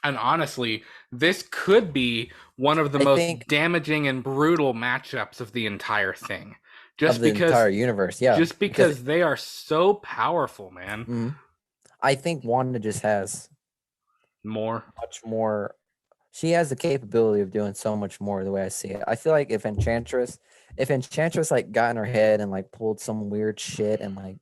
[SPEAKER 1] And honestly, this could be one of the
[SPEAKER 2] I
[SPEAKER 1] most
[SPEAKER 2] think
[SPEAKER 1] damaging and brutal matchups of the entire thing.
[SPEAKER 2] of
[SPEAKER 1] Just
[SPEAKER 2] the
[SPEAKER 1] because
[SPEAKER 2] entire universe, yeah,
[SPEAKER 1] just because they are so powerful, man.
[SPEAKER 2] mhm. I think Wanda just has
[SPEAKER 1] More.
[SPEAKER 2] much more. She has the capability of doing so much more. The way I see it, I feel like if Enchantress like got in her head and like pulled some weird shit and like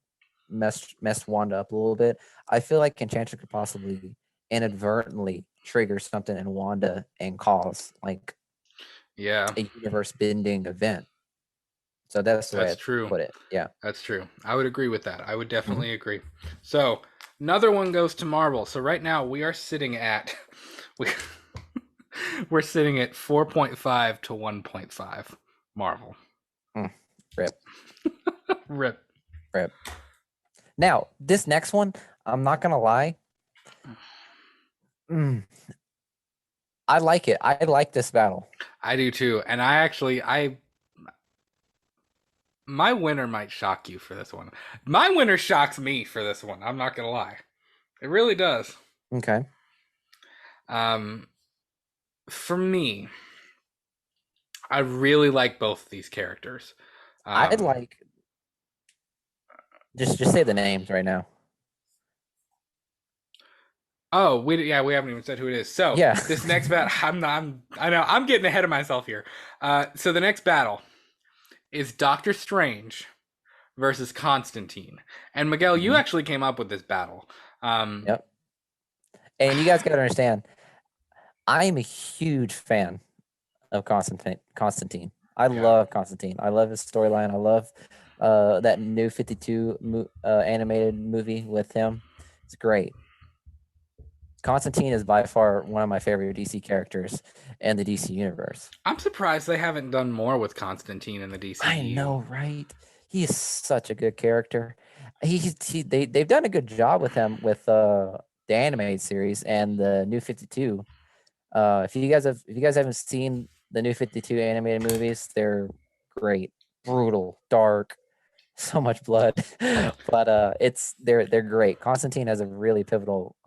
[SPEAKER 2] messed Wanda up a little bit, I feel like Enchantress could possibly inadvertently trigger something in Wanda and cause like
[SPEAKER 1] Yeah,
[SPEAKER 2] a universe bending event. So that's the way
[SPEAKER 1] that's
[SPEAKER 2] I
[SPEAKER 1] true.
[SPEAKER 2] put it. Yeah.
[SPEAKER 1] That's true. I would agree with that. I would
[SPEAKER 2] Mhm.
[SPEAKER 1] definitely agree. So, another one goes to Marvel. So right now we are sitting at we we're sitting at 4.5 to 1.5 Marvel.
[SPEAKER 2] Mm. Rip,
[SPEAKER 1] Rip.
[SPEAKER 2] rip. Now, this next one, I'm not gonna lie. Mm, I like it. I like this battle.
[SPEAKER 1] I do too. And I my winner might shock you for this one. My winner shocks me for this one. I'm not gonna lie. It really does.
[SPEAKER 2] Okay.
[SPEAKER 1] Um, for me, I really like both of these characters.
[SPEAKER 2] I'd
[SPEAKER 1] Um,
[SPEAKER 2] like just say the names right now.
[SPEAKER 1] oh, we haven't even said who it is. So
[SPEAKER 2] Yeah.
[SPEAKER 1] this next battle, I know I'm getting ahead of myself here. So the next battle is Doctor Strange versus Constantine. And Miguel, you
[SPEAKER 2] Mhm.
[SPEAKER 1] actually came up with this battle. Um,
[SPEAKER 2] Yep. And you guys got to understand, I am a huge fan of Constantine. I
[SPEAKER 1] yeah,
[SPEAKER 2] love Constantine. I love his storyline. I love that new 52 animated movie with him. It's great. Constantine is by far one of my favorite DC characters in the DC universe.
[SPEAKER 1] I'm surprised they haven't done more with Constantine in the
[SPEAKER 2] I
[SPEAKER 1] DCEU.
[SPEAKER 2] know, right? He is such a good character. They've done a good job with him with the animated series and the new 52. If you guys haven't seen the new 52 animated movies, they're great. Brutal, dark, so much blood. But it's they're great. Constantine has a really pivotal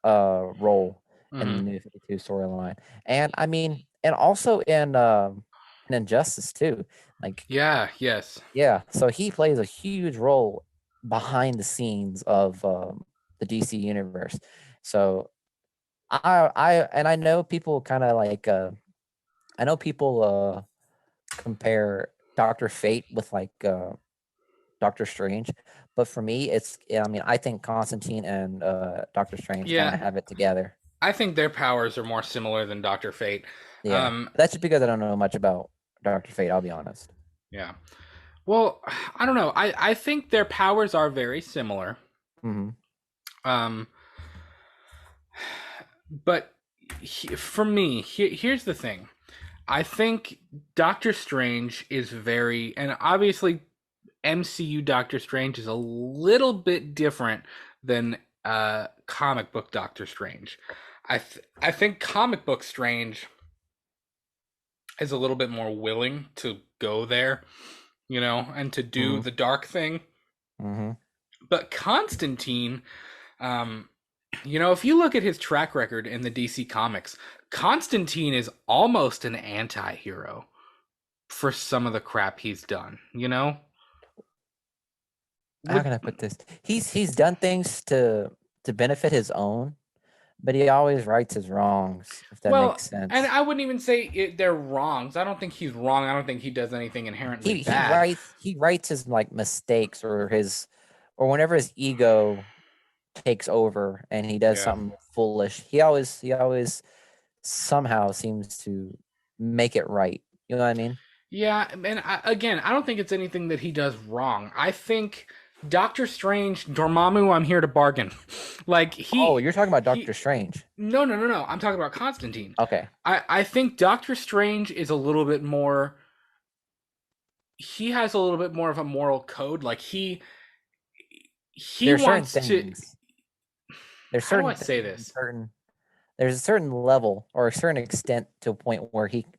[SPEAKER 2] role in the
[SPEAKER 1] Hmm.
[SPEAKER 2] new 52 storyline. And I mean, and also in Injustice too. Like,
[SPEAKER 1] Yeah, yes.
[SPEAKER 2] yeah, so he plays a huge role behind the scenes of the DC universe. So I know people kind of like I know people compare Doctor Fate with like Doctor Strange, but for me, I mean, I think Constantine and Doctor Strange kind
[SPEAKER 1] Yeah,
[SPEAKER 2] of have it together.
[SPEAKER 1] I think their powers are more similar than Doctor Fate.
[SPEAKER 2] Yeah,
[SPEAKER 1] Um,
[SPEAKER 2] that's just because I don't know much about Doctor Fate. I'll be honest.
[SPEAKER 1] yeah. Well, I don't know. I think their powers are very similar.
[SPEAKER 2] Hmm.
[SPEAKER 1] Um, but for me, here's the thing. I think Doctor Strange is very, and obviously MCU Doctor Strange is a little bit different than comic book Doctor Strange. I think comic book Strange is a little bit more willing to go there, you know, and to do
[SPEAKER 2] Hmm.
[SPEAKER 1] the dark thing.
[SPEAKER 2] Mm-hmm.
[SPEAKER 1] But Constantine, um, if you look at his track record in the DC comics, Constantine is almost an anti-hero for some of the crap he's done,
[SPEAKER 2] How
[SPEAKER 1] Would
[SPEAKER 2] can I put this? He's done things to benefit his own, but he always rights his wrongs, if that makes
[SPEAKER 1] well, and
[SPEAKER 2] sense.
[SPEAKER 1] I wouldn't even say they're wrongs. I don't think he's wrong. I don't think he does anything inherently
[SPEAKER 2] He
[SPEAKER 1] bad.
[SPEAKER 2] writes his like mistakes or his or whenever his ego takes over and he does
[SPEAKER 1] Yeah.
[SPEAKER 2] something foolish, he always somehow seems to make it right. You know what I mean?
[SPEAKER 1] Yeah, and again, I don't think it's anything that he does wrong. I think Doctor Strange, Dormammu, I'm here to bargain. Like
[SPEAKER 2] Oh, you're talking about
[SPEAKER 1] he
[SPEAKER 2] Doctor Strange.
[SPEAKER 1] no, no, no, no. I'm talking about Constantine.
[SPEAKER 2] Okay.
[SPEAKER 1] I think Doctor Strange is a little bit more. He has a little bit more of a moral code. Like he
[SPEAKER 2] There are certain
[SPEAKER 1] wants to.
[SPEAKER 2] things. There's
[SPEAKER 1] How do I
[SPEAKER 2] certain
[SPEAKER 1] say
[SPEAKER 2] things and
[SPEAKER 1] this?
[SPEAKER 2] certain there's a certain level or a certain extent to a point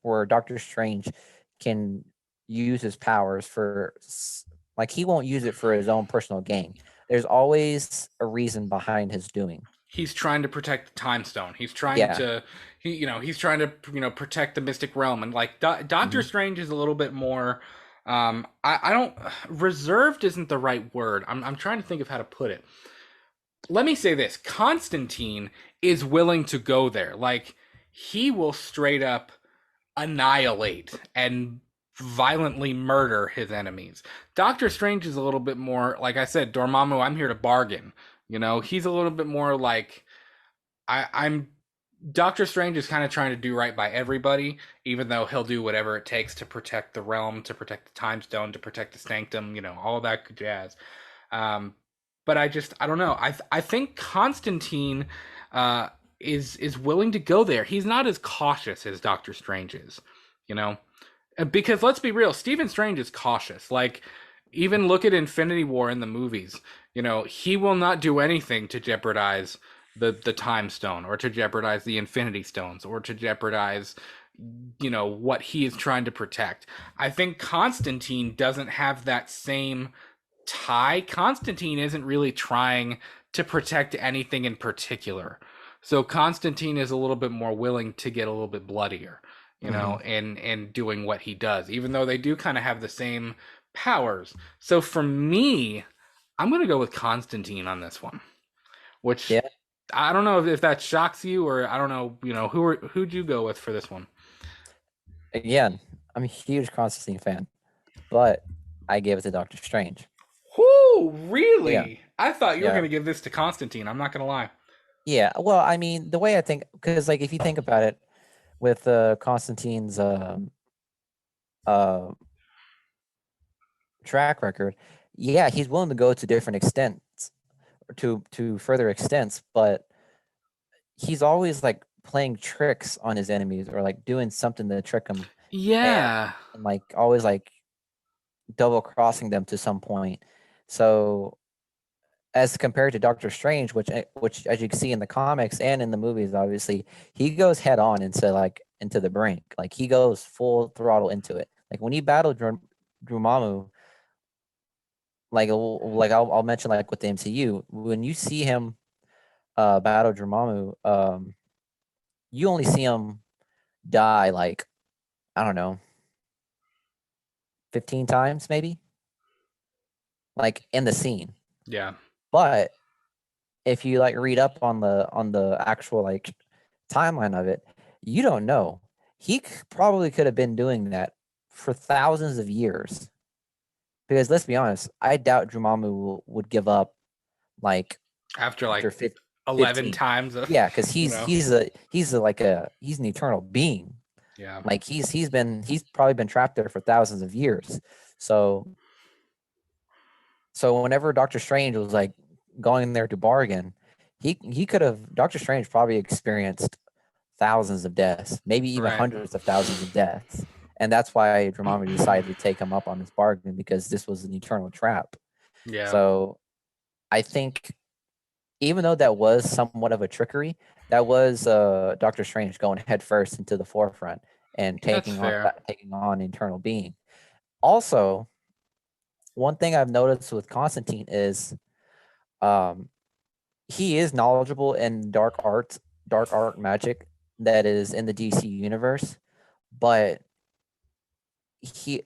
[SPEAKER 2] where Doctor Strange can use his powers like he won't use it for his own personal gain. There's always a reason behind his doing.
[SPEAKER 1] He's trying to protect the time stone. He's trying
[SPEAKER 2] Yeah.
[SPEAKER 1] to he's trying to protect the mystic realm, and like Doctor
[SPEAKER 2] Hmm.
[SPEAKER 1] Strange is a little bit more I don't reserved isn't the right word. I'm trying to think of how to put it. Let me say this. Constantine is willing to go there. Like he will straight up annihilate and violently murder his enemies. Doctor Strange is a little bit more, like I said, Dormammu, I'm here to bargain. He's a little bit more like I'm Doctor Strange is kind of trying to do right by everybody, even though he'll do whatever it takes to protect the realm, to protect the time stone, to protect the sanctum, all that good jazz. Um, but I don't know. I think Constantine uh, is willing to go there. He's not as cautious as Doctor Strange is, you know. Because let's be real, Stephen Strange is cautious. Like, even look at Infinity War in the movies. He will not do anything to jeopardize the Time Stone or to jeopardize the Infinity Stones or to jeopardize, what he is trying to protect. I think Constantine doesn't have that same tie. Constantine isn't really trying to protect anything in particular. So Constantine is a little bit more willing to get a little bit bloodier,
[SPEAKER 2] Hmm.
[SPEAKER 1] and doing what he does, even though they do kind of have the same powers. So for me, I'm gonna go with Constantine on this one, which
[SPEAKER 2] Yeah.
[SPEAKER 1] I don't know if that shocks you, or I don't know, who'd you go with for this one?
[SPEAKER 2] Again, I'm a huge Constantine fan, but I gave it to Doctor Strange.
[SPEAKER 1] Whoo,
[SPEAKER 2] Yeah.
[SPEAKER 1] really? I thought you were
[SPEAKER 2] Yeah.
[SPEAKER 1] gonna give this to Constantine. I'm not gonna lie.
[SPEAKER 2] Yeah. Well, I mean, the way I think, because like if you think about it, with Constantine's uh, track record, yeah, he's willing to go to different extents, to further extents, but he's always like playing tricks on his enemies or like doing something to trick them, and
[SPEAKER 1] Yeah.
[SPEAKER 2] like always like double crossing them to some point. So as compared to Doctor Strange, which as you can see in the comics and in the movies, obviously he goes head on into the brink. Like he goes full throttle into it. Like when he battled Drumamu, I'll mention like with the MCU, when you see him battle Drumamu, you only see him die like I don't know, 15 times maybe, like in the scene.
[SPEAKER 1] Yeah.
[SPEAKER 2] But if you like read up on the actual like timeline of it, you don't know. Probably could have been doing that for thousands of years. Because let's be honest, I doubt Drumamu would give up like
[SPEAKER 1] After like
[SPEAKER 2] after
[SPEAKER 1] 11
[SPEAKER 2] 15.
[SPEAKER 1] times of,
[SPEAKER 2] Yeah, because
[SPEAKER 1] you know.
[SPEAKER 2] he's an eternal being.
[SPEAKER 1] Yeah.
[SPEAKER 2] Like he's probably been trapped there for thousands of years. So whenever Doctor Strange was like going in there to bargain, he could have Doctor Strange probably experienced thousands of deaths, maybe even
[SPEAKER 1] Right.
[SPEAKER 2] hundreds of thousands of deaths. And that's why Dormammu decided to take him up on his bargain because this was an eternal trap.
[SPEAKER 1] Yeah.
[SPEAKER 2] So I think even though that was somewhat of a trickery, that was Doctor Strange going headfirst into the forefront and
[SPEAKER 1] That's fair.
[SPEAKER 2] taking on eternal being. Also, one thing I've noticed with Constantine is um he is knowledgeable in dark art magic that is in the DC universe, but he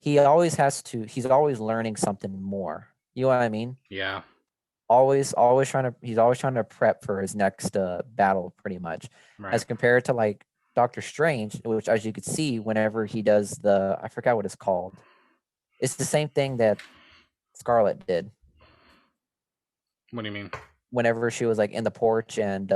[SPEAKER 2] he's always learning something more. You know what I mean?
[SPEAKER 1] Yeah.
[SPEAKER 2] He's always trying to prep for his next battle pretty much.
[SPEAKER 1] Right.
[SPEAKER 2] As compared to like Doctor Strange, which as you could see whenever he does I forgot what it's called. It's the same thing that Scarlet did
[SPEAKER 1] What do you mean?
[SPEAKER 2] whenever she was like in the porch and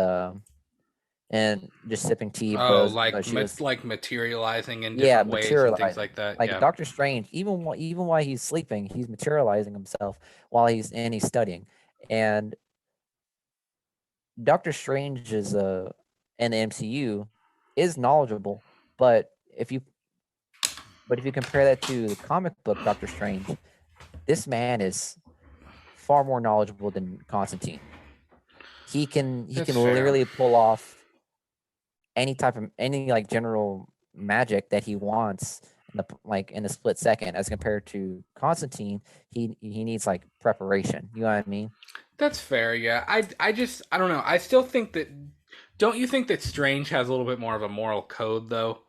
[SPEAKER 2] just sipping tea,
[SPEAKER 1] Oh,
[SPEAKER 2] but she was
[SPEAKER 1] like materializing in
[SPEAKER 2] yeah,
[SPEAKER 1] different ways and things
[SPEAKER 2] materializing.
[SPEAKER 1] like that.
[SPEAKER 2] Like
[SPEAKER 1] Yeah.
[SPEAKER 2] Doctor Strange, even while he's sleeping, he's materializing himself while he's studying. And Doctor Strange is in the MCU is knowledgeable, but if you compare that to the comic book Doctor Strange, this man is far more knowledgeable than Constantine. He can
[SPEAKER 1] That's fair.
[SPEAKER 2] literally pull off any like general magic that he wants in a split second, as compared to Constantine. He needs like preparation. You know what I mean?
[SPEAKER 1] That's fair. Yeah. I don't know. I still think that. Don't you think that Strange has a little bit more of a moral code though?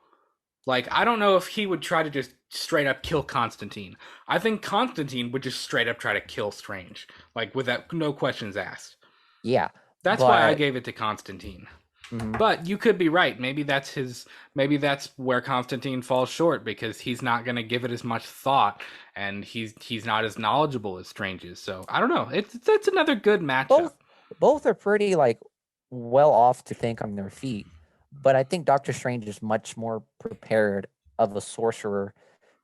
[SPEAKER 1] Like, I don't know if he would try to just straight up kill Constantine. I think Constantine would just straight up try to kill Strange, like without no questions asked.
[SPEAKER 2] Yeah,
[SPEAKER 1] That's why I
[SPEAKER 2] but
[SPEAKER 1] gave it to Constantine.
[SPEAKER 2] mhm.
[SPEAKER 1] But you could be right. Maybe that's where Constantine falls short because he's not going to give it as much thought and he's not as knowledgeable as Strange is. So, I don't know. That's another good matchup.
[SPEAKER 2] both both are pretty like well off to think on their feet, but I think Doctor Strange is much more prepared of a sorcerer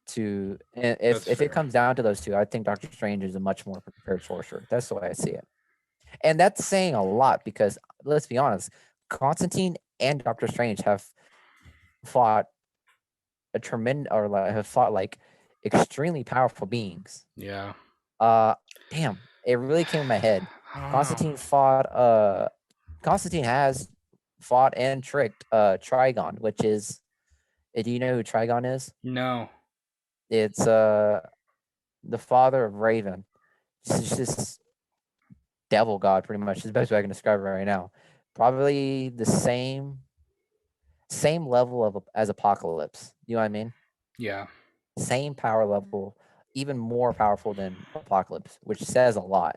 [SPEAKER 2] to
[SPEAKER 1] That's
[SPEAKER 2] if it
[SPEAKER 1] fair.
[SPEAKER 2] comes down to those two. I think Doctor Strange is a much more prepared sorcerer. That's the way I see it. And that's saying a lot because let's be honest, Constantine and Doctor Strange have fought have fought like extremely powerful beings.
[SPEAKER 1] Yeah.
[SPEAKER 2] Uh Damn, it really came in my head.
[SPEAKER 1] I don't know.
[SPEAKER 2] Constantine fought Constantine has fought and tricked Trigon, which is do you know who Trigon is?
[SPEAKER 1] No.
[SPEAKER 2] It's the father of Raven. It's just devil god pretty much. Is the best way I can describe it right now. Probably the same level of as Apocalypse. You know what I mean?
[SPEAKER 1] Yeah.
[SPEAKER 2] Same power level, even more powerful than Apocalypse, which says a lot.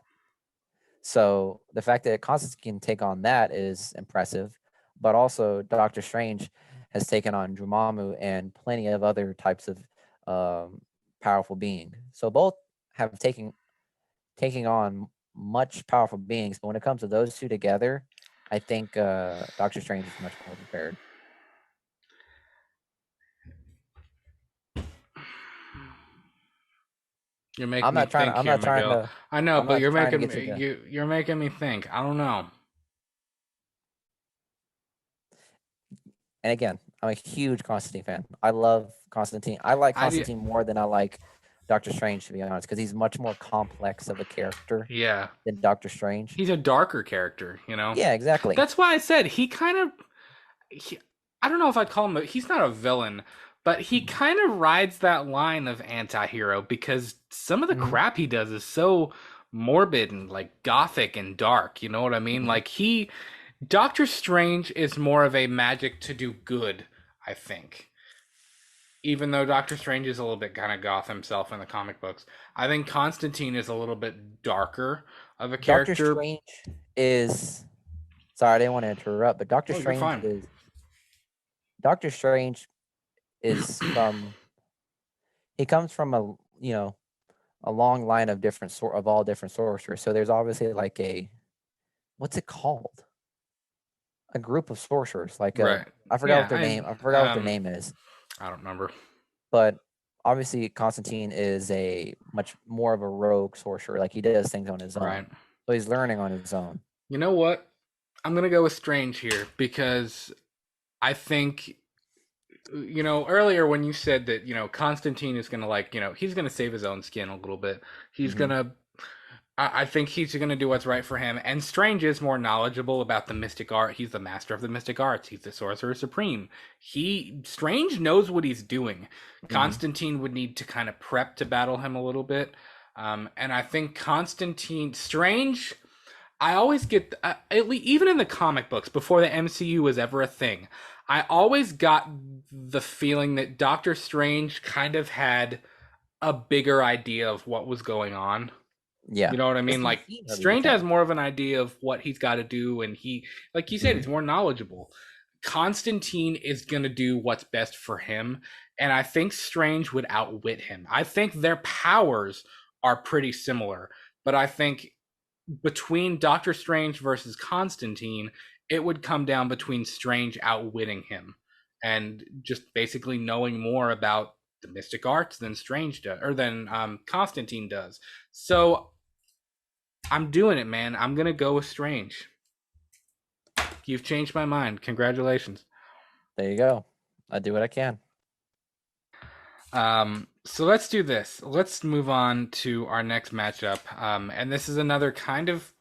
[SPEAKER 2] So the fact that Constantine can take on that is impressive, but also Doctor Strange has taken on Dormammu and plenty of other types of um, powerful being. So both have taking on much powerful beings, but when it comes to those two together, I think Doctor Strange is much more prepared.
[SPEAKER 1] You're making me think
[SPEAKER 2] I'm
[SPEAKER 1] here,
[SPEAKER 2] not trying
[SPEAKER 1] Miguel.
[SPEAKER 2] to
[SPEAKER 1] I know,
[SPEAKER 2] I'm
[SPEAKER 1] but
[SPEAKER 2] not
[SPEAKER 1] you're
[SPEAKER 2] trying to
[SPEAKER 1] making
[SPEAKER 2] get you
[SPEAKER 1] me
[SPEAKER 2] to
[SPEAKER 1] you're making me think. I don't know.
[SPEAKER 2] and again, I'm a huge Constantine fan. I love Constantine. I like
[SPEAKER 1] I do,
[SPEAKER 2] Constantine more than I like Doctor Strange, to be honest, because he's much more complex of a character
[SPEAKER 1] yeah.
[SPEAKER 2] than Doctor Strange.
[SPEAKER 1] He's a darker character, you know.
[SPEAKER 2] Yeah, exactly.
[SPEAKER 1] That's why I said he, I don't know if I'd call him he's not a villain, but he kind of rides that line of anti-hero because some of the
[SPEAKER 2] Hmm.
[SPEAKER 1] crap he does is so morbid and like gothic and dark, you know what I mean?
[SPEAKER 2] Hmm.
[SPEAKER 1] Like he Doctor Strange is more of a magic to do good, I think. Even though Doctor Strange is a little bit kind of goth himself in the comic books, I think Constantine is a little bit darker of a
[SPEAKER 2] Doctor
[SPEAKER 1] character.
[SPEAKER 2] Strange is sorry, I didn't want to interrupt, but
[SPEAKER 1] Oh, you're fine.
[SPEAKER 2] Doctor Strange is from he comes from a long line of all different sorcerers. So there's obviously like a what's it called? A group of sorcerers. Like
[SPEAKER 1] Right.
[SPEAKER 2] I forgot what
[SPEAKER 1] Yeah,
[SPEAKER 2] their name. I forgot what their name is.
[SPEAKER 1] I don't remember.
[SPEAKER 2] But obviously Constantine is a much more of a rogue sorcerer. Like he does things on his own.
[SPEAKER 1] Right.
[SPEAKER 2] So he's learning on his own.
[SPEAKER 1] You know what? I'm gonna go with Strange here because I think earlier when you said that Constantine is gonna he's gonna save his own skin a little bit. He's
[SPEAKER 2] Hmm.
[SPEAKER 1] gonna I think he's going to do what's right for him. And Strange is more knowledgeable about the mystic art. He's the master of the mystic arts. He's the sorcerer supreme. Strange knows what he's doing.
[SPEAKER 2] Mm-hmm.
[SPEAKER 1] Constantine would need to kind of prep to battle him a little bit. And I think Strange. I always get, even in the comic books before the MCU was ever a thing, I always got the feeling that Doctor Strange kind of had a bigger idea of what was going on.
[SPEAKER 2] Yeah,
[SPEAKER 1] You know what I
[SPEAKER 2] because
[SPEAKER 1] mean?
[SPEAKER 2] he's
[SPEAKER 1] Like
[SPEAKER 2] seen
[SPEAKER 1] Strange has
[SPEAKER 2] everything.
[SPEAKER 1] more of an idea of what he's got to do, and like you said,
[SPEAKER 2] Mm-hmm.
[SPEAKER 1] he's more knowledgeable. Constantine is gonna do what's best for him, and I think Strange would outwit him. I think their powers are pretty similar, but I think between Doctor Strange versus Constantine, it would come down between Strange outwitting him and just basically knowing more about the mystic arts than Strange does, or than Constantine does. So I'm doing it, man. I'm gonna go with Strange. You've changed my mind. Congratulations.
[SPEAKER 2] There you go. I do what I can.
[SPEAKER 1] So let's do this. Let's move on to our next matchup. And this is another kind of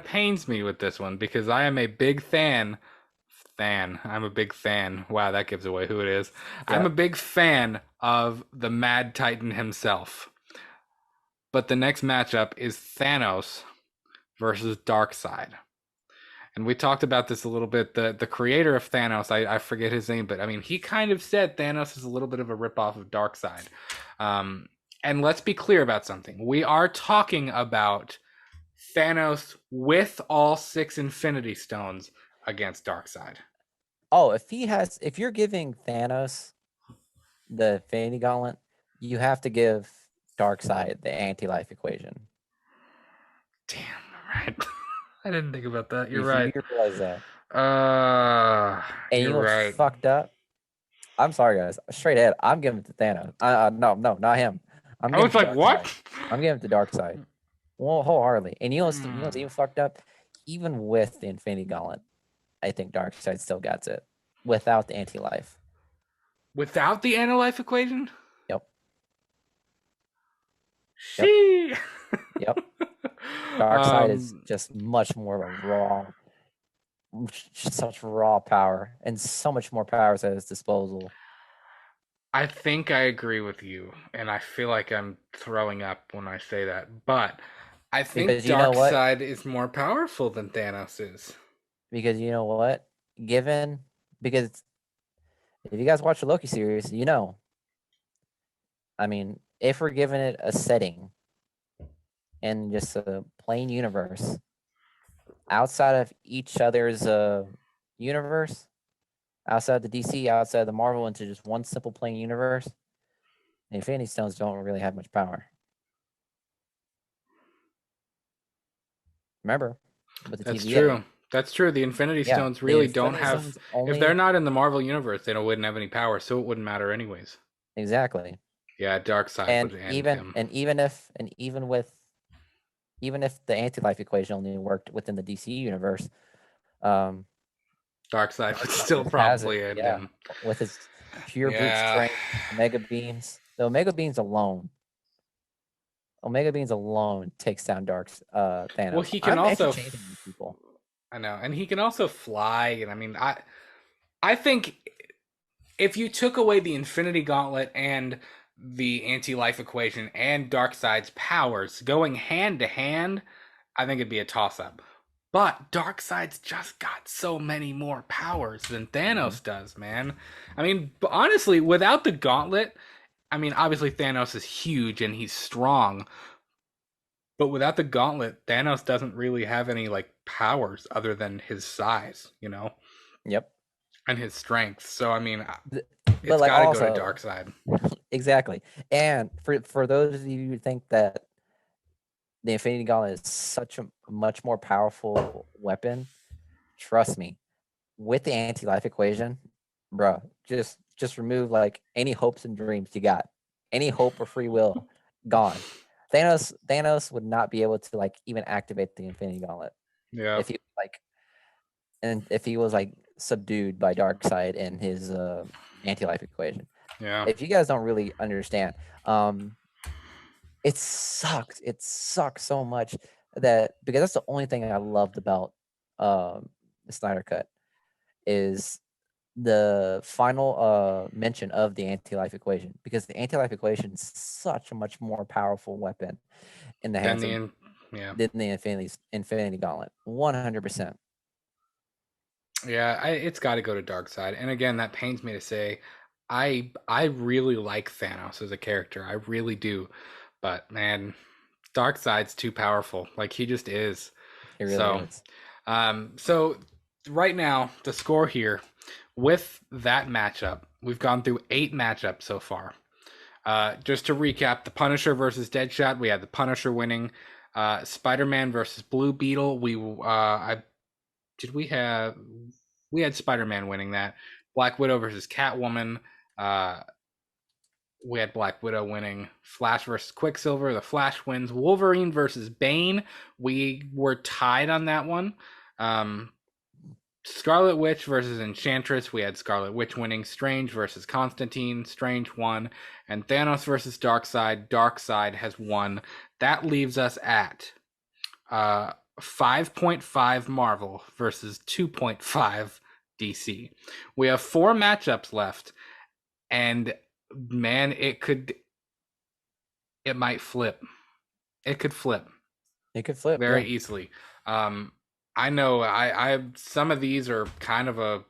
[SPEAKER 1] pains me with this one because I am a big fan. I'm a big fan. Wow, that gives away who it is. I'm a
[SPEAKER 2] Yep.
[SPEAKER 1] big fan of the Mad Titan himself. But the next matchup is Thanos versus Darkseid. And we talked about this a little bit. The creator of Thanos, I forget his name, but I mean, he kind of said Thanos is a little bit of a ripoff of Darkseid. And let's be clear about something. We are talking about Thanos with all 6 Infinity Stones against Darkseid.
[SPEAKER 2] Oh, if you're giving Thanos the Infinity Gauntlet, you have to give Darkseid the anti-life equation.
[SPEAKER 1] Damn, right. I didn't think about that. You're
[SPEAKER 2] If
[SPEAKER 1] right.
[SPEAKER 2] you realize that, and you
[SPEAKER 1] You're
[SPEAKER 2] know what's
[SPEAKER 1] right.
[SPEAKER 2] fucked up? I'm sorry, guys. Straight ahead, I'm giving it to Thanos. No, not him. I'm
[SPEAKER 1] I
[SPEAKER 2] giving
[SPEAKER 1] was
[SPEAKER 2] it to
[SPEAKER 1] like,
[SPEAKER 2] Darkseid.
[SPEAKER 1] what?
[SPEAKER 2] I'm giving it to Darkseid. Well, wholeheartedly. And you know what's
[SPEAKER 1] Hmm.
[SPEAKER 2] even fucked up? Even with the Infinity Gauntlet, I think Darkseid still gets it without the anti-life.
[SPEAKER 1] Without the anti-life equation?
[SPEAKER 2] Yep. Yep.
[SPEAKER 1] She.
[SPEAKER 2] Yep. Darkseid is
[SPEAKER 1] um,
[SPEAKER 2] just much more of a raw, such raw power, and so much more powers at his disposal.
[SPEAKER 1] I think I agree with you, and I feel like I'm throwing up when I say that. But I think
[SPEAKER 2] Because you know what?
[SPEAKER 1] Darkseid is more powerful than Thanos is.
[SPEAKER 2] Because you know what? Given because if you guys watch the Loki series, you know. I mean, if we're given it a setting and just a plain universe outside of each other's universe, outside the DC, outside the Marvel, into just one simple plain universe, the Infinity Stones don't really have much power. Remember, with the
[SPEAKER 1] That's
[SPEAKER 2] TVA,
[SPEAKER 1] true. That's true. The Infinity
[SPEAKER 2] yeah,
[SPEAKER 1] Stones
[SPEAKER 2] the
[SPEAKER 1] really don't
[SPEAKER 2] Infinity
[SPEAKER 1] have.
[SPEAKER 2] Stones
[SPEAKER 1] If they're
[SPEAKER 2] only
[SPEAKER 1] not in the Marvel universe, they wouldn't have any power, so it wouldn't matter anyways.
[SPEAKER 2] exactly,
[SPEAKER 1] Yeah, Darkseid
[SPEAKER 2] and
[SPEAKER 1] would end him.
[SPEAKER 2] even if the anti-life equation only worked within the DC universe, um,
[SPEAKER 1] Darkseid would
[SPEAKER 2] Darkseid
[SPEAKER 1] still
[SPEAKER 2] just has it,
[SPEAKER 1] probably end
[SPEAKER 2] yeah,
[SPEAKER 1] him.
[SPEAKER 2] with his pure brute
[SPEAKER 1] Yeah.
[SPEAKER 2] strength, Omega beams. The Omega beams alone takes down
[SPEAKER 1] Well,
[SPEAKER 2] Thanos.
[SPEAKER 1] he can
[SPEAKER 2] I'm
[SPEAKER 1] also.
[SPEAKER 2] interchanging these people.
[SPEAKER 1] I know, and he can also fly. And I mean, I think if you took away the Infinity Gauntlet and the anti-life equation and Darkseid's powers going hand to hand, I think it'd be a toss-up. But Darkseid's just got so many more powers than
[SPEAKER 2] Hmm.
[SPEAKER 1] Thanos does, man. I mean, honestly, without the gauntlet, I mean, obviously Thanos is huge and he's strong, but without the gauntlet, Thanos doesn't really have any like powers other than his size,
[SPEAKER 2] Yep.
[SPEAKER 1] and his strength. So I mean,
[SPEAKER 2] But
[SPEAKER 1] it's
[SPEAKER 2] like
[SPEAKER 1] got to go to
[SPEAKER 2] also
[SPEAKER 1] Darkseid.
[SPEAKER 2] exactly. And for those of you who think that the Infinity Gauntlet is such a much more powerful weapon, trust me, with the anti-life equation, bro, just remove like any hopes and dreams you got, any hope or free will, gone. Thanos would not be able to like even activate the Infinity Gauntlet
[SPEAKER 1] Yeah,
[SPEAKER 2] if he like and if he was like subdued by Darkseid in his anti-life equation.
[SPEAKER 1] yeah.
[SPEAKER 2] If you guys don't really understand, um, it sucks. It sucks so much that because that's the only thing I loved about the Snyder Cut is the final mention of the anti-life equation, because the anti-life equation is such a much more powerful weapon in the
[SPEAKER 1] Then
[SPEAKER 2] hands of
[SPEAKER 1] yeah.
[SPEAKER 2] than the Infinity Gauntlet. 100%.
[SPEAKER 1] Yeah, it's got to go to Darkseid. And again, that pains me to say, I really like Thanos as a character. I really do. But man, Darkseid's too powerful. Like he just is.
[SPEAKER 2] It really
[SPEAKER 1] So,
[SPEAKER 2] is.
[SPEAKER 1] so right now the score here with that matchup, we've gone through 8 matchups so far. Just to recap, the Punisher versus Deadshot, we had the Punisher winning. Spider-Man versus Blue Beetle, we had Spider-Man winning that. Black Widow versus Catwoman, uh, we had Black Widow winning. Flash versus Quicksilver, the Flash wins. Wolverine versus Bane, we were tied on that one. Scarlet Witch versus Enchantress, we had Scarlet Witch winning. Strange versus Constantine, Strange won. And Thanos versus Darkseid, Darkseid has won. That leaves us at 5.5 Marvel versus 2.5 DC. We have 4 matchups left, and man, it might flip. It could flip.
[SPEAKER 2] It could flip
[SPEAKER 1] very easily. I know I some of these are kind of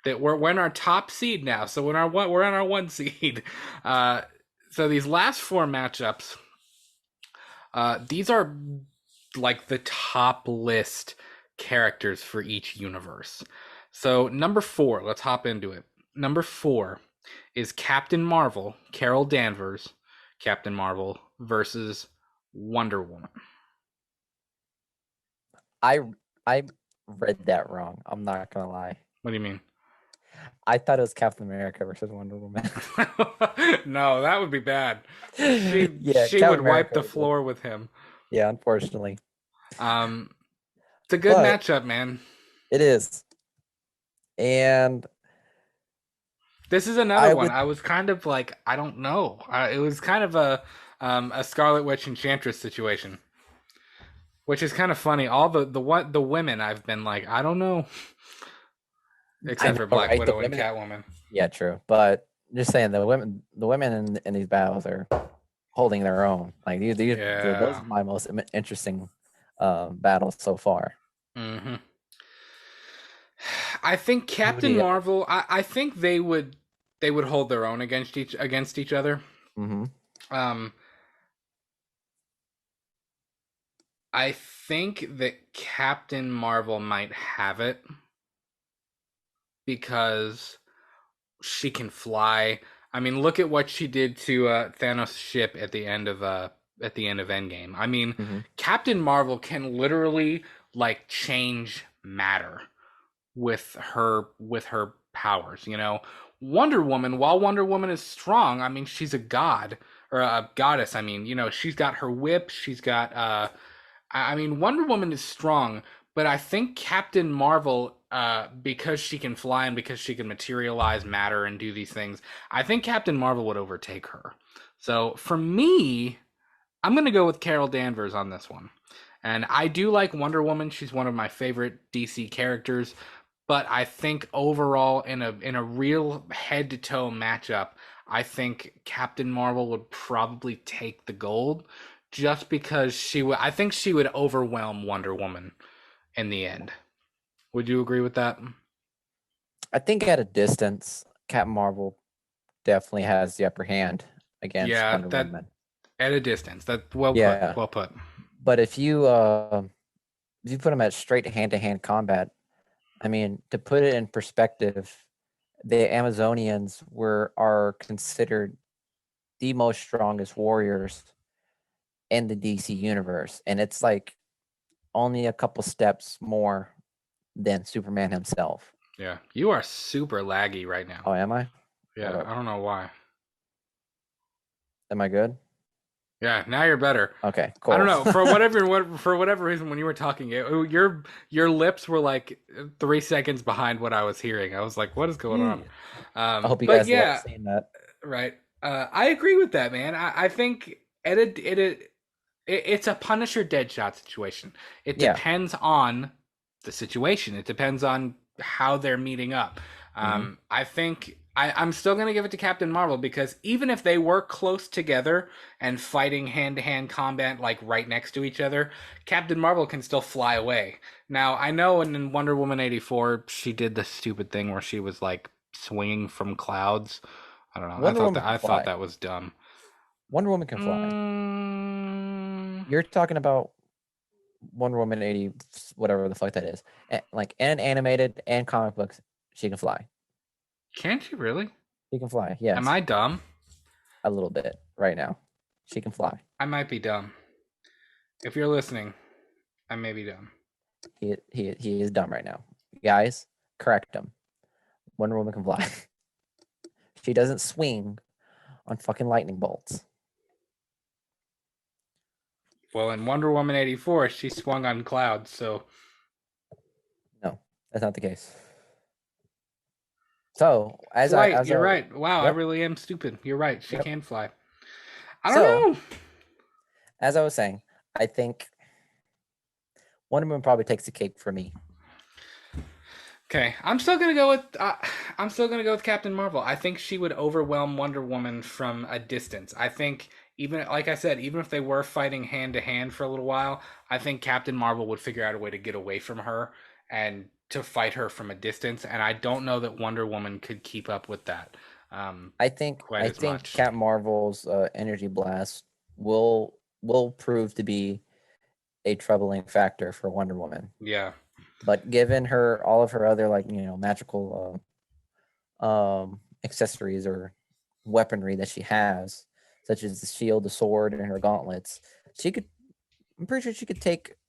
[SPEAKER 1] we're in our top seed now, so we're on our 1 seed. So these last 4 matchups, these are like the top list characters for each universe. So number 4, let's hop into it. Number 4 is Captain Marvel, Carol Danvers, Captain Marvel versus Wonder Woman.
[SPEAKER 2] I read that wrong. I'm not gonna lie.
[SPEAKER 1] What do you mean?
[SPEAKER 2] I thought it was Captain America versus Wonder Woman.
[SPEAKER 1] No, that would be bad. She would wipe the floor with him.
[SPEAKER 2] Yeah, unfortunately.
[SPEAKER 1] It's a good matchup, man.
[SPEAKER 2] It is. And
[SPEAKER 1] this is another one. I was kind of like, I don't know. It was kind of a Scarlet Witch Enchantress situation, which is kind of funny. All the women I've been like, I don't know, except for Black Widow and Catwoman.
[SPEAKER 2] Yeah, true. But just saying, the women in these battles are holding their own. Like those are my most interesting battles so far.
[SPEAKER 1] Mm-hmm. I think Captain Marvel. I think they would hold their own against each other.
[SPEAKER 2] Mm-hmm.
[SPEAKER 1] I think that Captain Marvel might have it because she can fly. I mean, look at what she did to Thanos' ship at the end of Endgame. I mean, Captain Marvel can literally like change matter with her powers, you know. Wonder Woman, while Wonder Woman is strong, I mean, she's a god or a goddess. I mean, you know, she's got her whip, she's got I mean, Wonder Woman is strong, but I think Captain Marvel, because she can fly and because she can materialize matter and do these things, I think Captain Marvel would overtake her. So for me, I'm going to go with Carol Danvers on this one. And I do like Wonder Woman. She's one of my favorite DC characters. But I think overall, in a real head-to-toe matchup, I think Captain Marvel would probably take the gold, just because I think she would overwhelm Wonder Woman in the end. Would you agree with that?
[SPEAKER 2] I think at a distance, Captain Marvel definitely has the upper hand against Wonder Woman.
[SPEAKER 1] At a distance, well put.
[SPEAKER 2] But if you put them at straight hand-to-hand combat, I mean, to put it in perspective, the Amazonians are considered the most strongest warriors in the DC universe, and it's like only a couple steps more than Superman himself.
[SPEAKER 1] Yeah, you are super laggy right now.
[SPEAKER 2] Oh, am I?
[SPEAKER 1] Yeah, I don't know why.
[SPEAKER 2] Am I good?
[SPEAKER 1] Yeah, now you're better.
[SPEAKER 2] Okay, cool.
[SPEAKER 1] I don't know, for whatever reason, when you were talking, your lips were like 3 seconds behind what I was hearing. I was like, what is going on?
[SPEAKER 2] I hope you guys love seeing that.
[SPEAKER 1] Right. I agree with that, man. I think it's a Punisher Deadshot situation. It
[SPEAKER 2] Yeah.
[SPEAKER 1] depends on the situation. It depends on how they're meeting up.
[SPEAKER 2] Hmm.
[SPEAKER 1] I think I'm still going to give it to Captain Marvel because even if they were close together and fighting hand to hand combat, like right next to each other, Captain Marvel can still fly away. Now, I know in Wonder Woman 84, she did the stupid thing where she was like swinging from clouds. I don't know.
[SPEAKER 2] Wonder Woman can
[SPEAKER 1] I thought
[SPEAKER 2] fly.
[SPEAKER 1] that was dumb.
[SPEAKER 2] Wonder Woman can fly.
[SPEAKER 1] Mm,
[SPEAKER 2] You're talking about Wonder Woman 80, whatever the fuck that is. Like, and animated and comic books, she can fly.
[SPEAKER 1] can she really?
[SPEAKER 2] She can fly.
[SPEAKER 1] Am
[SPEAKER 2] Yes,
[SPEAKER 1] I dumb?
[SPEAKER 2] a little bit right now. She can fly.
[SPEAKER 1] I might be dumb. If you're listening, I may be dumb.
[SPEAKER 2] He is dumb right now. Guys, correct him. Wonder Woman can fly. She doesn't swing on fucking lightning bolts.
[SPEAKER 1] Well, in Wonder Woman 84, she swung on clouds, so.
[SPEAKER 2] No, that's not the case. So
[SPEAKER 1] Flight, you're right. Wow, I
[SPEAKER 2] yep,
[SPEAKER 1] really am stupid. You're right. She
[SPEAKER 2] yep.
[SPEAKER 1] can fly. I don't
[SPEAKER 2] So
[SPEAKER 1] know.
[SPEAKER 2] as I was saying, I think Wonder Woman probably takes the cake for me.
[SPEAKER 1] Okay, I'm still gonna go with Captain Marvel. I think she would overwhelm Wonder Woman from a distance. I think even like I said, even if they were fighting hand to hand for a little while, I think Captain Marvel would figure out a way to get away from her and to fight her from a distance. And I don't know that Wonder Woman could keep up with that
[SPEAKER 2] I think
[SPEAKER 1] quite
[SPEAKER 2] I
[SPEAKER 1] as
[SPEAKER 2] think
[SPEAKER 1] much.
[SPEAKER 2] Captain Marvel's energy blast will prove to be a troubling factor for Wonder Woman.
[SPEAKER 1] Yeah,
[SPEAKER 2] But given her all of her other like magical accessories or weaponry that she has, such as the shield, the sword, and her gauntlets, she could. I'm pretty sure she could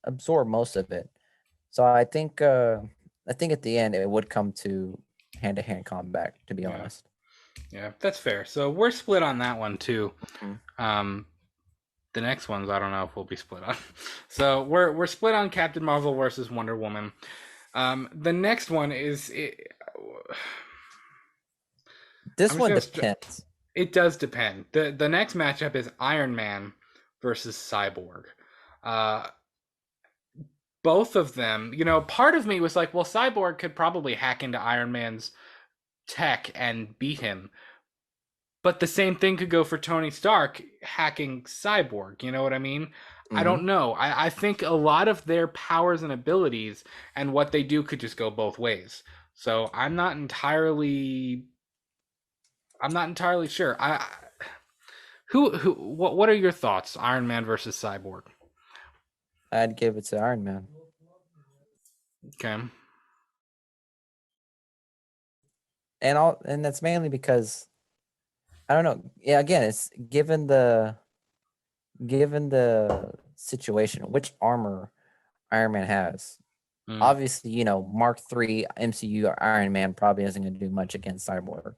[SPEAKER 2] absorb most of it. So I think at the end it would come to hand combat. To be
[SPEAKER 1] yeah,
[SPEAKER 2] honest.
[SPEAKER 1] yeah. That's fair. So we're split on that one too.
[SPEAKER 2] Mhm.
[SPEAKER 1] Um, the next ones I don't know if we'll be split on. So we're split on Captain Marvel versus Wonder Woman. The next one is
[SPEAKER 2] This
[SPEAKER 1] I'm just
[SPEAKER 2] one
[SPEAKER 1] gonna.
[SPEAKER 2] depends.
[SPEAKER 1] It does depend. The next matchup is Iron Man versus Cyborg. Uh, both of them, part of me was like, well, Cyborg could probably hack into Iron Man's tech and beat him. But the same thing could go for Tony Stark hacking Cyborg. You know what I mean? I
[SPEAKER 2] Hmm.
[SPEAKER 1] don't know. I think a lot of their powers and abilities and what they do could just go both ways. So I'm not entirely sure. What are your thoughts? Iron Man versus Cyborg.
[SPEAKER 2] I'd give it to Iron Man,
[SPEAKER 1] Okay.
[SPEAKER 2] and that's mainly because I don't know. Yeah, again, it's given the situation, which armor Iron Man has.
[SPEAKER 1] Mm,
[SPEAKER 2] Obviously, Mark III MCU Iron Man probably isn't going to do much against Cyborg.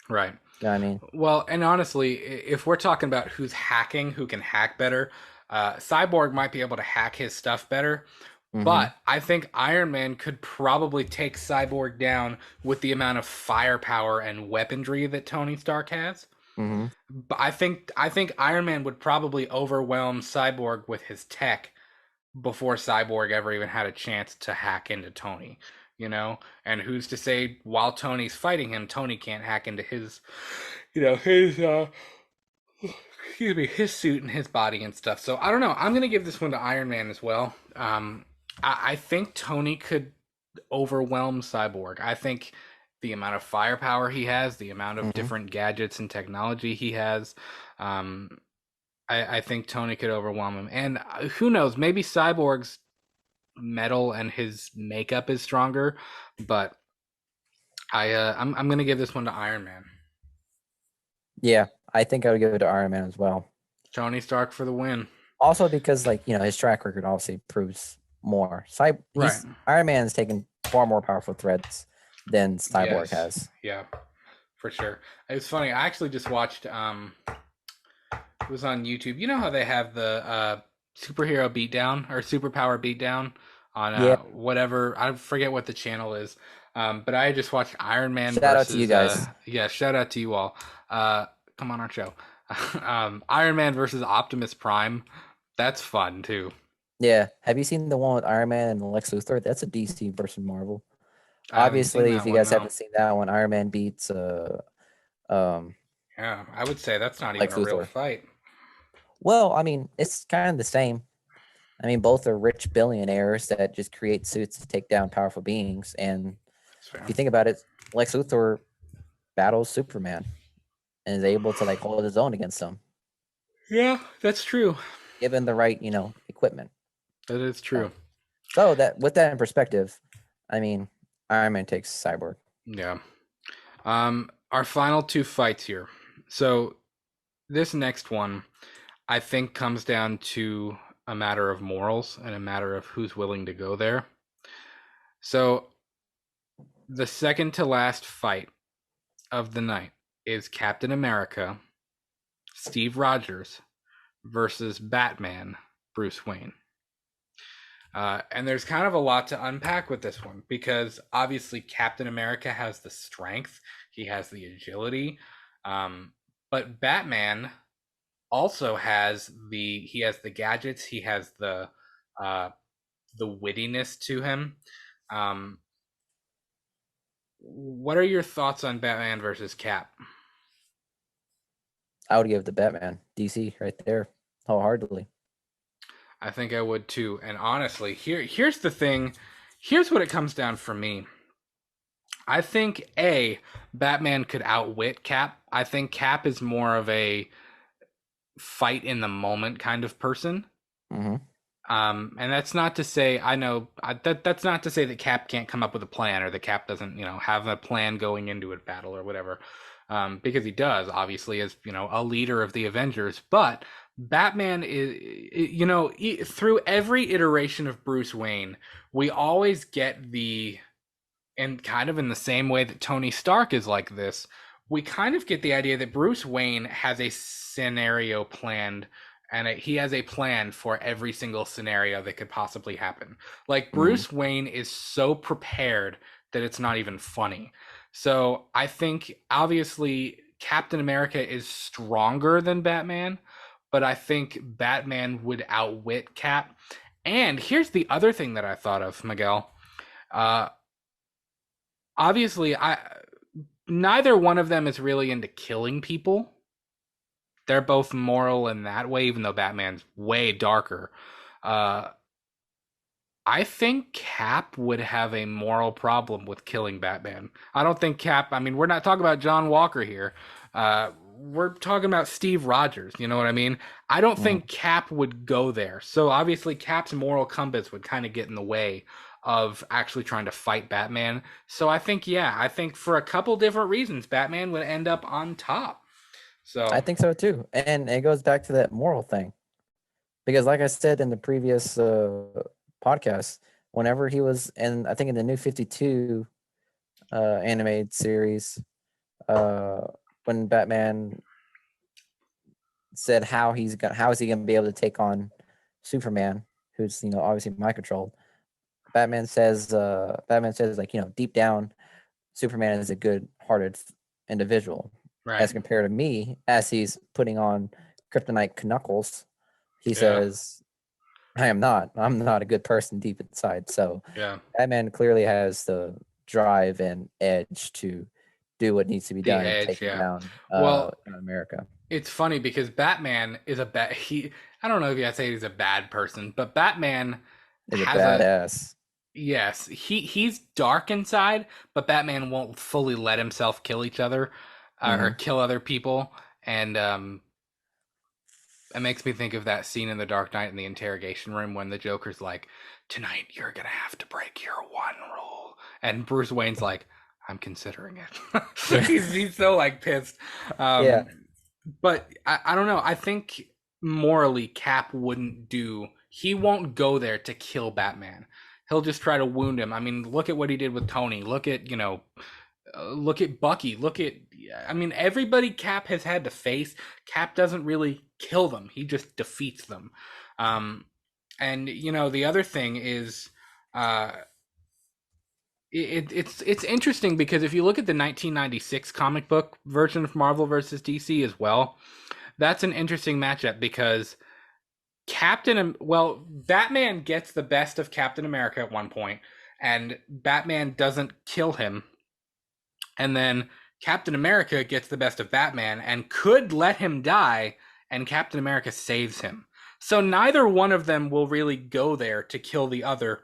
[SPEAKER 1] right.
[SPEAKER 2] You know what I mean?
[SPEAKER 1] Well, and honestly, if we're talking about who's hacking, who can hack better, Cyborg might be able to hack his stuff better.
[SPEAKER 2] Mm-hmm.
[SPEAKER 1] But I think Iron Man could probably take Cyborg down with the amount of firepower and weaponry that Tony Stark has.
[SPEAKER 2] Mm-hmm.
[SPEAKER 1] But I think Iron Man would probably overwhelm Cyborg with his tech before Cyborg ever even had a chance to hack into Tony, And who's to say while Tony's fighting him, Tony can't hack into his, his excuse me, his suit and his body and stuff. So I don't know. I'm gonna give this one to Iron Man as well. I think Tony could overwhelm Cyborg. I think the amount of firepower he has, the amount of
[SPEAKER 2] Mm-hmm.
[SPEAKER 1] different gadgets and technology he has, um, I think Tony could overwhelm him. And who knows? Maybe Cyborg's metal and his makeup is stronger, but I'm gonna give this one to Iron Man.
[SPEAKER 2] Yeah, I think I would give it to Iron Man as well.
[SPEAKER 1] Tony Stark for the win.
[SPEAKER 2] Also, because his track record obviously proves more.
[SPEAKER 1] Right.
[SPEAKER 2] Iron Man's taken far more powerful threats than Cyborg
[SPEAKER 1] Yes.
[SPEAKER 2] has.
[SPEAKER 1] Yeah. For sure. It's funny. I actually just watched. It was on YouTube. You know how they have the superhero beatdown or superpower beatdown on
[SPEAKER 2] Yeah.
[SPEAKER 1] whatever. I forget what the channel is. But I just watched Iron Man
[SPEAKER 2] Shout out to you
[SPEAKER 1] versus.
[SPEAKER 2] guys.
[SPEAKER 1] Yeah. Shout out to you all. Come on our show. Iron Man versus Optimus Prime. That's fun too.
[SPEAKER 2] Yeah. Have you seen the one with Iron Man and Lex Luthor? That's a DC versus Marvel.
[SPEAKER 1] I haven't seen
[SPEAKER 2] Obviously, if
[SPEAKER 1] that
[SPEAKER 2] you
[SPEAKER 1] one,
[SPEAKER 2] guys
[SPEAKER 1] no.
[SPEAKER 2] haven't seen that one, Iron Man beats um
[SPEAKER 1] Yeah, I would say that's not even
[SPEAKER 2] Lex
[SPEAKER 1] a real
[SPEAKER 2] Luthor.
[SPEAKER 1] fight.
[SPEAKER 2] Well, I mean, it's kind of the same. I mean, both are rich billionaires that just create suits to take down powerful beings. And
[SPEAKER 1] That's
[SPEAKER 2] if
[SPEAKER 1] fair.
[SPEAKER 2] you think about it, Lex Luthor battles Superman and is able to like hold his own against him,
[SPEAKER 1] Yeah, that's true.
[SPEAKER 2] given the right, equipment.
[SPEAKER 1] That is
[SPEAKER 2] So,
[SPEAKER 1] true.
[SPEAKER 2] so that with that in perspective, I mean, Iron Man takes Cyborg.
[SPEAKER 1] Yeah. Our final two fights here. So this next one, I think, comes down to a matter of morals and a matter of who's willing to go there. So the second to last fight of the night is Captain America, Steve Rogers versus Batman, Bruce Wayne. And there's kind of a lot to unpack with this one because obviously Captain America has the strength, he has the agility, but Batman also has the gadgets, he has uh, the wittiness to him. Um, what are your thoughts on Batman versus Cap?
[SPEAKER 2] I would give the Batman DC right there wholeheartedly.
[SPEAKER 1] I think I would too. And honestly, here's the thing. Here's what it comes down for me. I think Batman could outwit Cap. I think Cap is more of a fight in the moment kind of person.
[SPEAKER 2] Mm-hmm.
[SPEAKER 1] And that's not to say that's not to say that Cap can't come up with a plan or that Cap doesn't, have a plan going into a battle or whatever. Because he does, obviously, as a leader of the Avengers. But Batman is, through every iteration of Bruce Wayne, we always get and kind of in the same way that Tony Stark is like this, we kind of get the idea that Bruce Wayne has a scenario planned and he has a plan for every single scenario that could possibly happen. Like
[SPEAKER 2] Mm-hmm.
[SPEAKER 1] Bruce Wayne is so prepared that it's not even funny. So I think obviously Captain America is stronger than Batman, but I think Batman would outwit Cap. And here's the other thing that I thought of, Miguel. Uh, obviously, I neither one of them is really into killing people. They're both moral in that way, even though Batman's way darker. Uh, I think Cap would have a moral problem with killing Batman. I don't think Cap. I mean, we're not talking about John Walker here. We're talking about Steve Rogers. You know what I mean? I don't
[SPEAKER 2] Mm-hmm.
[SPEAKER 1] think Cap would go there. So obviously, Cap's moral compass would kind of get in the way of actually trying to fight Batman. So I think, yeah, I think for a couple different reasons, Batman would end up on top.
[SPEAKER 2] I
[SPEAKER 1] So
[SPEAKER 2] think so too, and it goes back to that moral thing because, like I said in the previous podcast, whenever he was in, I think in the New 52 animated series, uh, when Batman said how is he gonna be able to take on Superman, who's obviously mind controlled. Batman says like deep down, Superman is a good-hearted individual,
[SPEAKER 1] right,
[SPEAKER 2] as compared to me, as he's putting on kryptonite knuckles. He
[SPEAKER 1] yeah,
[SPEAKER 2] says, "I am not. I'm not a good person deep inside." So
[SPEAKER 1] yeah,
[SPEAKER 2] Batman clearly has the drive and edge to do what needs to be
[SPEAKER 1] the
[SPEAKER 2] done in
[SPEAKER 1] edge,
[SPEAKER 2] taking
[SPEAKER 1] yeah.
[SPEAKER 2] down
[SPEAKER 1] Well,
[SPEAKER 2] America.
[SPEAKER 1] it's funny because Batman is a bad he I don't know if I'd say he's a bad person, but Batman
[SPEAKER 2] Is a
[SPEAKER 1] has a
[SPEAKER 2] badass.
[SPEAKER 1] yes, he's dark inside, but Batman won't fully let himself kill each other or
[SPEAKER 2] Hmm.
[SPEAKER 1] kill other people. And it makes me think of that scene in The Dark Knight in the interrogation room when the Joker's like, "Tonight you're gonna have to break your one rule," and Bruce Wayne's like, "I'm considering it."
[SPEAKER 2] Yeah,
[SPEAKER 1] he's so like pissed.
[SPEAKER 2] yeah.
[SPEAKER 1] Um, but I don't know. I think morally, Cap wouldn't do. He won't go there to kill Batman. He'll just try to wound him. I mean, look at what he did with Tony. Look at Bucky. Look at. I mean, everybody Cap has had to face. Cap doesn't really kill them. He just defeats them. And the other thing is, uh, it's interesting because if you look at the 1996 comic book version of Marvel versus DC as well, That's an interesting matchup because Batman gets the best of Captain America at one point, and Batman doesn't kill him. And then Captain America gets the best of Batman and could let him die, and Captain America saves him. So neither one of them will really go there to kill the other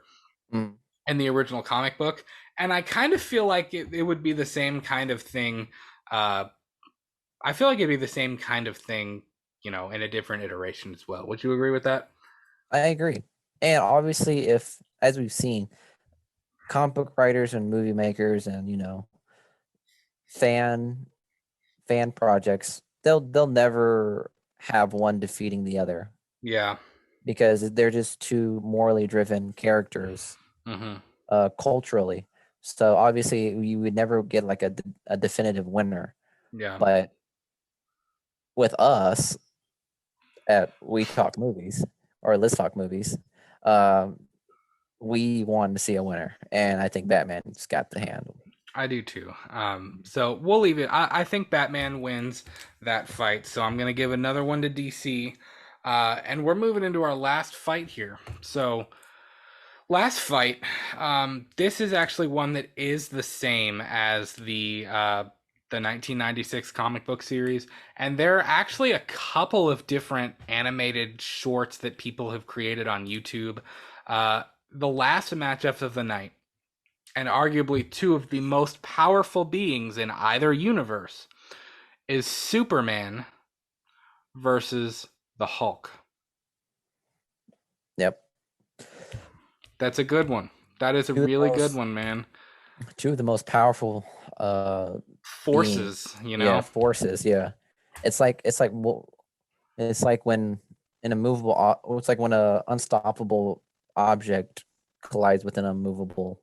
[SPEAKER 2] Mm.
[SPEAKER 1] in the original comic book. And I kind of feel like it would be the same kind of thing. I feel like it'd be the same kind of thing, in a different iteration as well. Would you agree with that?
[SPEAKER 2] I agree. And obviously, if, as we've seen, comic book writers and movie makers and, fan projects, they'll never have one defeating the other
[SPEAKER 1] Yeah.
[SPEAKER 2] because they're just two morally driven characters,
[SPEAKER 1] Mm-hmm.
[SPEAKER 2] culturally. So obviously, you would never get like a definitive winner.
[SPEAKER 1] Yeah.
[SPEAKER 2] But with us at We Talk Movies or Let's Talk Movies, we wanted to see a winner, and I think Batman's got the handle.
[SPEAKER 1] I do too. So we'll leave it. I think Batman wins that fight. So I'm gonna give another one to DC, and we're moving into our last fight here. So last fight. This is actually one that is the same as the 1996 comic book series, and there are actually a couple of different animated shorts that people have created on YouTube. The last matchups of the night, and arguably two of the most powerful beings in either universe, is Superman versus the Hulk.
[SPEAKER 2] Yep.
[SPEAKER 1] That's a good one. That is a really good one, man.
[SPEAKER 2] Two of the most powerful
[SPEAKER 1] forces,
[SPEAKER 2] Yeah, forces. Yeah, it's like when an immovable. It's like when a unstoppable object collides with an immovable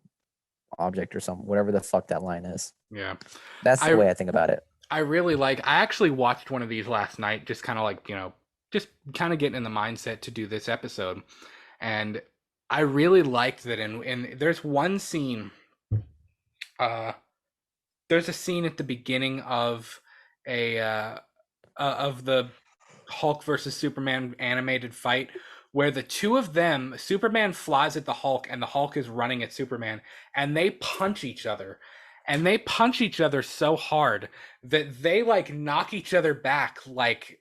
[SPEAKER 2] object or something. Whatever the fuck that line is.
[SPEAKER 1] Yeah,
[SPEAKER 2] that's the way I think about it.
[SPEAKER 1] I actually watched one of these last night, just kind of like, just kind of getting in the mindset to do this episode, and I really liked that. In there's one scene. There's a scene at the beginning of of the Hulk versus Superman animated fight where the two of them, Superman flies at the Hulk and the Hulk is running at Superman, and they punch each other. And they punch each other so hard that they like knock each other back, like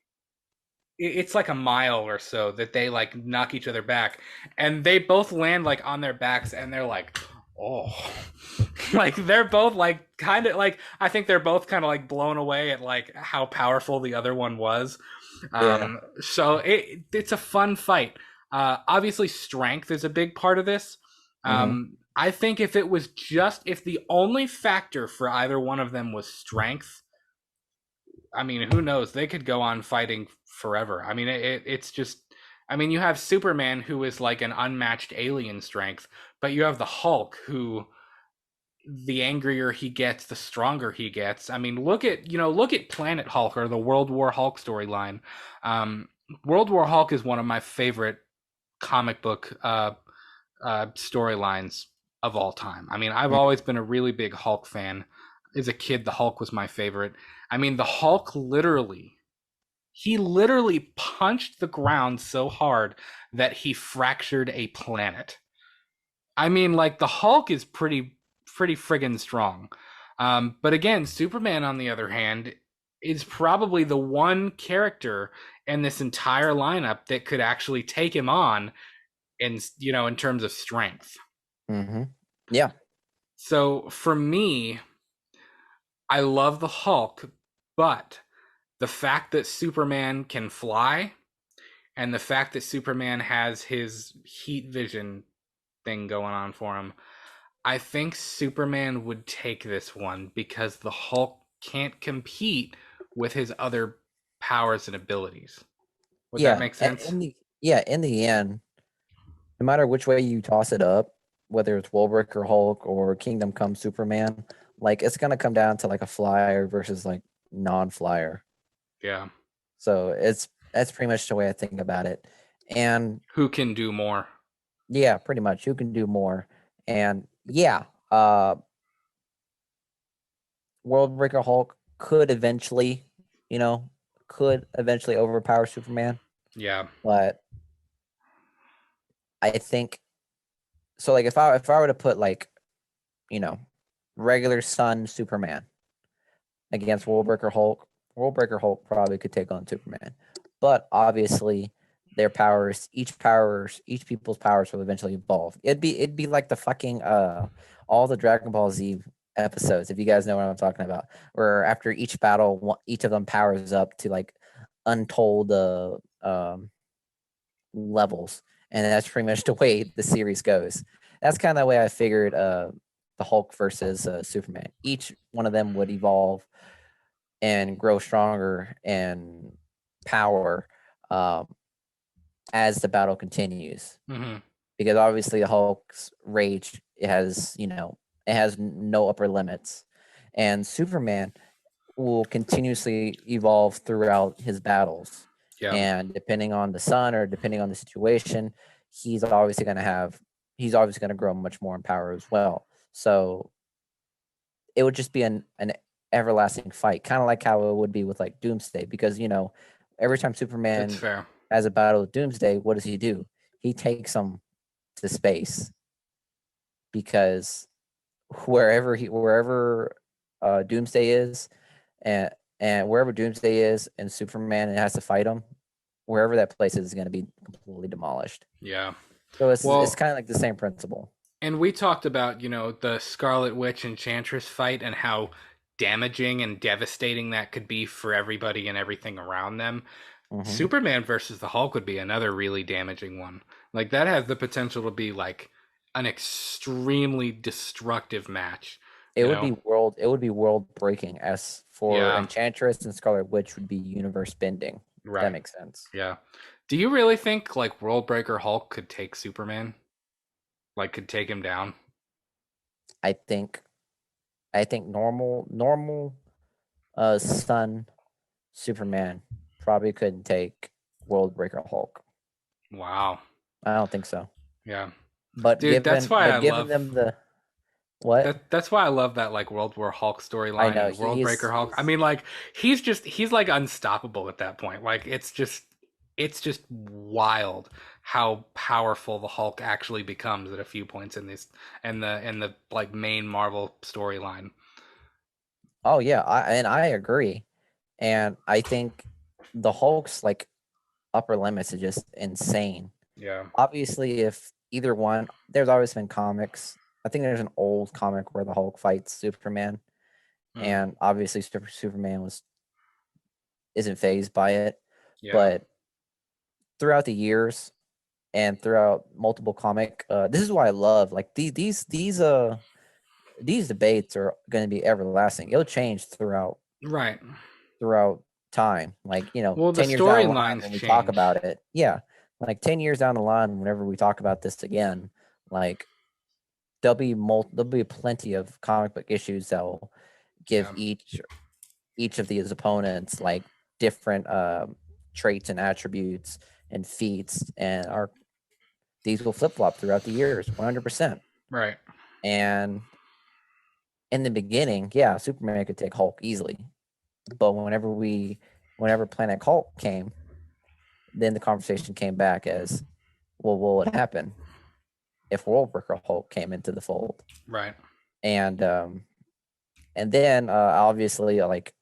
[SPEAKER 1] it's like a mile or so that they like knock each other back, and they both land like on their backs, and they're like, oh. Like they're both like kind of like, I think they're both kind of like blown away at like how powerful the other one was. So it's a fun fight. Obviously strength is a big part of this. I think if the only factor for either one of them was strength, I mean, who knows? They could go on fighting forever. I mean, it's just, I mean, you have Superman, who is like an unmatched alien strength, but you have the Hulk, who, the angrier he gets, the stronger he gets. I mean, look at Planet Hulk, or the World War Hulk storyline. World War Hulk is one of my favorite comic book storylines of all time. I mean, I've always been a really big Hulk fan. As a kid, the Hulk was my favorite. I mean, the Hulk literally punched the ground so hard that he fractured a planet. I mean, like, the Hulk is pretty friggin' strong. But again, Superman, on the other hand, is probably the one character in this entire lineup that could actually take him on in terms of strength.
[SPEAKER 2] Yeah.
[SPEAKER 1] So for me, I love the Hulk, but the fact that Superman can fly, and the fact that Superman has his heat vision thing going on for him, I think Superman would take this one because the Hulk can't compete with his other powers and abilities. Would that make sense?
[SPEAKER 2] In the end, no matter which way you toss it up, whether it's Wolverine Hulk or Kingdom Come Superman, like, it's gonna come down to like a flyer versus like non-flyer.
[SPEAKER 1] Yeah.
[SPEAKER 2] So that's pretty much the way I think about it. And
[SPEAKER 1] who can do more?
[SPEAKER 2] Yeah, pretty much. Who can do more? And World Breaker Hulk could eventually, could eventually overpower Superman,
[SPEAKER 1] Yeah.
[SPEAKER 2] but I think so. Like if I were to put like, you know, regular Sun Superman against Worldbreaker Hulk probably could take on Superman, but obviously their powers, each people's powers will eventually evolve. It'd be like the fucking all the Dragon Ball Z episodes, if you guys know what I'm talking about, where after each battle, each of them powers up to like untold levels, and that's pretty much the way the series goes. That's kind of the way I figured the Hulk versus Superman. Each one of them would evolve and grow stronger and power um, as the battle continues.
[SPEAKER 1] Mm-hmm.
[SPEAKER 2] Because obviously the Hulk's rage, it has no upper limits, and Superman will continuously evolve throughout his battles.
[SPEAKER 1] Yeah.
[SPEAKER 2] And depending on the sun or depending on the situation, he's obviously going to grow much more in power as well. So it would just be an everlasting fight, kind of like how it would be with like Doomsday, because every time
[SPEAKER 1] That's
[SPEAKER 2] Superman
[SPEAKER 1] fair.
[SPEAKER 2] has a battle with Doomsday, what does he do? He takes him to space, because wherever Doomsday is, and wherever Doomsday is and Superman has to fight him, wherever that place is going to be completely demolished.
[SPEAKER 1] Yeah.
[SPEAKER 2] So it's
[SPEAKER 1] Well,
[SPEAKER 2] kind of like the same principle.
[SPEAKER 1] and we talked about, the Scarlet Witch Enchantress fight and how damaging and devastating that could be for everybody and everything around them.
[SPEAKER 2] Hmm.
[SPEAKER 1] Superman versus the Hulk would be another really damaging one. Like that has the potential to be like an extremely destructive match,
[SPEAKER 2] It
[SPEAKER 1] you
[SPEAKER 2] would
[SPEAKER 1] know?
[SPEAKER 2] be world breaking. As for
[SPEAKER 1] Yeah,
[SPEAKER 2] Enchantress and Scarlet Witch, would be universe bending. If that
[SPEAKER 1] right.
[SPEAKER 2] makes sense.
[SPEAKER 1] Yeah. Do you really think like Worldbreaker Hulk could take Superman? Like could take him down?
[SPEAKER 2] I think normal Sun Superman probably couldn't take World Breaker Hulk.
[SPEAKER 1] Wow.
[SPEAKER 2] I don't think so.
[SPEAKER 1] Yeah.
[SPEAKER 2] But
[SPEAKER 1] Dude, that's
[SPEAKER 2] given
[SPEAKER 1] why I
[SPEAKER 2] but given
[SPEAKER 1] love
[SPEAKER 2] them the what?
[SPEAKER 1] that's why I love that like World War Hulk
[SPEAKER 2] I
[SPEAKER 1] storyline
[SPEAKER 2] know
[SPEAKER 1] and Worldbreaker Hulk. I
[SPEAKER 2] he's
[SPEAKER 1] mean, like he's like unstoppable at that point. Like it's just wild how powerful the Hulk actually becomes at a few points in this and the like main Marvel storyline.
[SPEAKER 2] oh yeah, I agree. And I think the Hulk's like upper limits are just insane.
[SPEAKER 1] Yeah.
[SPEAKER 2] Obviously, if either one, there's always been comics. I think there's an old comic where the Hulk fights Superman,
[SPEAKER 1] Mm,
[SPEAKER 2] and obviously Superman isn't phased by it.
[SPEAKER 1] yeah.
[SPEAKER 2] But throughout the years and throughout multiple comic, this is why I love like these debates are going to be everlasting. It'll change
[SPEAKER 1] Right.
[SPEAKER 2] throughout time. Like,
[SPEAKER 1] Well, the
[SPEAKER 2] 10 years down the line
[SPEAKER 1] storylines
[SPEAKER 2] when we talk
[SPEAKER 1] change.
[SPEAKER 2] about it. Yeah. Like 10 years down the line, whenever we talk about this again, like there'll be plenty of comic book issues that will give
[SPEAKER 1] Yeah.
[SPEAKER 2] each of these opponents like different traits and attributes and feats, and our these will flip flop throughout the years, 100%.
[SPEAKER 1] Right.
[SPEAKER 2] And in the beginning, yeah, Superman could take Hulk easily, but whenever Planet Hulk came, then the conversation came back as, well, what would happen if Worldbreaker Hulk came into the fold?
[SPEAKER 1] Right.
[SPEAKER 2] And then obviously, like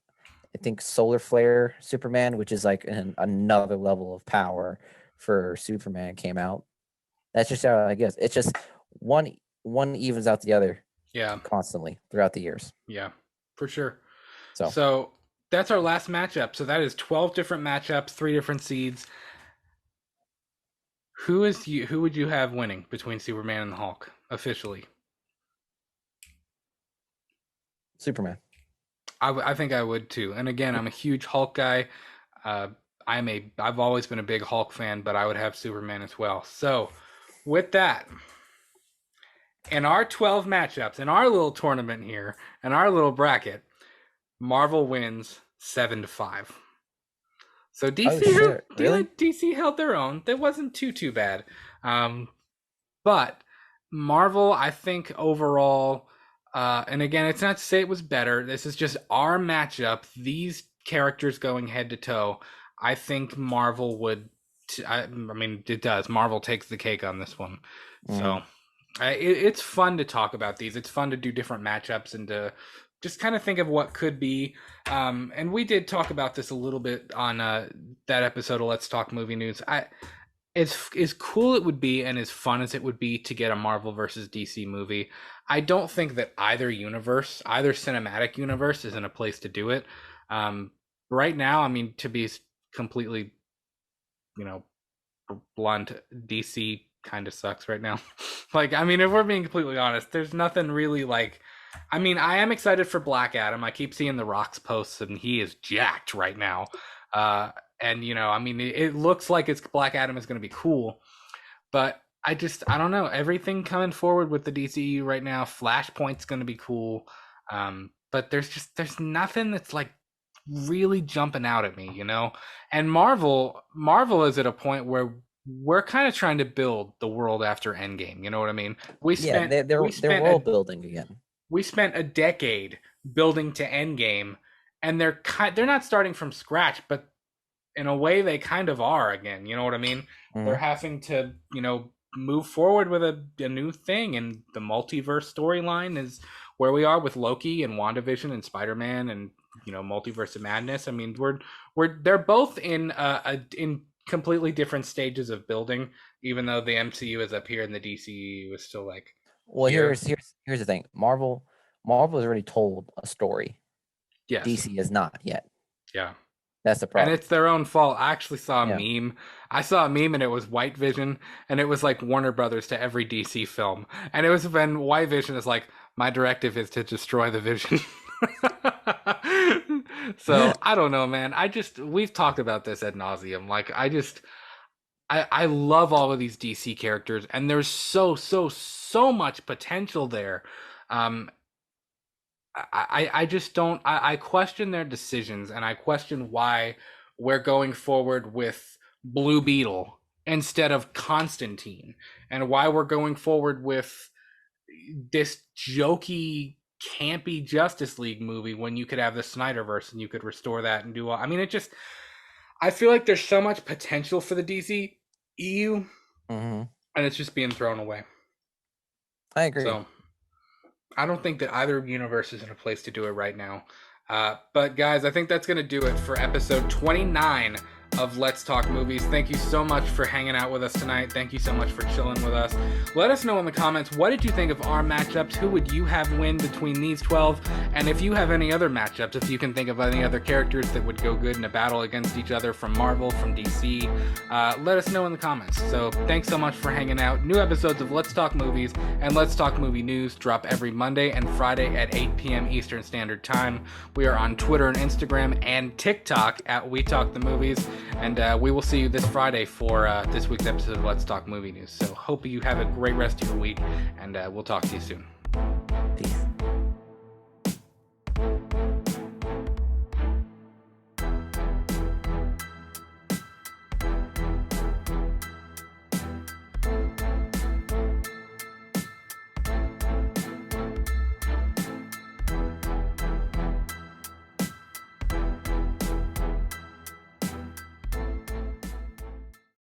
[SPEAKER 2] I think Solar Flare Superman, which is like another level of power for Superman, came out. That's just how I guess it's just one evens out the other
[SPEAKER 1] Yeah.
[SPEAKER 2] constantly throughout the years.
[SPEAKER 1] Yeah. For sure.
[SPEAKER 2] So
[SPEAKER 1] So that's our last matchup. So that is 12 different matchups, three different seeds. Who would you have winning between Superman and the Hulk officially?
[SPEAKER 2] Superman.
[SPEAKER 1] I think I would too. And again, I'm a huge Hulk guy. Uh, I've always been a big Hulk fan, but I would have Superman as well. So, with that, in our 12 matchups, in our little tournament here, in our little bracket, Marvel wins 7-5. So
[SPEAKER 2] Oh shit! Really?
[SPEAKER 1] DC held their own. That wasn't too bad. But Marvel, I think overall, and again, it's not to say it was better. This is just our matchup. These characters going head to toe, I think Marvel would. I mean, it does. Marvel takes the cake on this one. So it's fun to talk about these. It's fun to do different matchups and to just kind of think of what could be. And we did talk about this a little bit on that episode of Let's Talk Movie News. As cool it would be and as fun as it would be to get a Marvel versus DC movie, I don't think that either universe, either cinematic universe, is in a place to do it. Right now, I mean, to be completely, blunt, DC kind of sucks right now. Like, I mean, if we're being completely honest, there's nothing really like. I mean, I am excited for Black Adam. I keep seeing the Rock's posts, and he is jacked right now. And I mean, it looks like Black Adam is going to be cool, but I don't know. Everything coming forward with the DCU right now, Flashpoint's going to be cool, but there's nothing that's like really jumping out at me, And Marvel is at a point where we're kind of trying to build the world after Endgame. You know what I mean?
[SPEAKER 2] They're world building again.
[SPEAKER 1] We spent a decade building to Endgame, and they're not starting from scratch, but in a way they kind of are again. You know what I mean? They're having to, move forward with a new thing, and the multiverse storyline is where we are with Loki and WandaVision and Spider-Man and Multiverse of Madness. I mean, they're both in completely different stages of building, even though the MCU is up here and the DCU is still like.
[SPEAKER 2] Well, here's the thing. Marvel has already told a story.
[SPEAKER 1] Yes.
[SPEAKER 2] DC is not yet.
[SPEAKER 1] Yeah.
[SPEAKER 2] That's the problem.
[SPEAKER 1] And it's their own fault. I actually saw a meme. I saw a meme and it was White Vision, and it was like Warner Brothers to every DC film. And it was when White Vision is like, my directive is to destroy the Vision. So I don't know, man. We've talked about this ad nauseum. Like, I love all of these DC characters, and there's so much potential there. I just don't. I question their decisions, and I question why we're going forward with Blue Beetle instead of Constantine, and why we're going forward with this jokey, campy Justice League movie when you could have the Snyderverse and you could restore that and do all. I mean, I feel like there's so much potential for the DC EU, and it's just being thrown away.
[SPEAKER 2] I agree.
[SPEAKER 1] So I don't think that either universe is in a place to do it right now. But guys, I think that's going to do it for episode 29 of Let's Talk Movies. Thank you so much for hanging out with us tonight. Thank you so much for chilling with us. Let us know in the comments, what did you think of our matchups? Who would you have win between these 12? And if you have any other matchups, if you can think of any other characters that would go good in a battle against each other from Marvel, from DC, let us know in the comments. So thanks so much for hanging out. New episodes of Let's Talk Movies and Let's Talk Movie News drop every Monday and Friday at 8 p.m. Eastern Standard Time. We are on Twitter and Instagram and TikTok at We Talk the Movies. And we will see you this Friday for this week's episode of Let's Talk Movie News. So hope you have a great rest of your week, and we'll talk to you soon.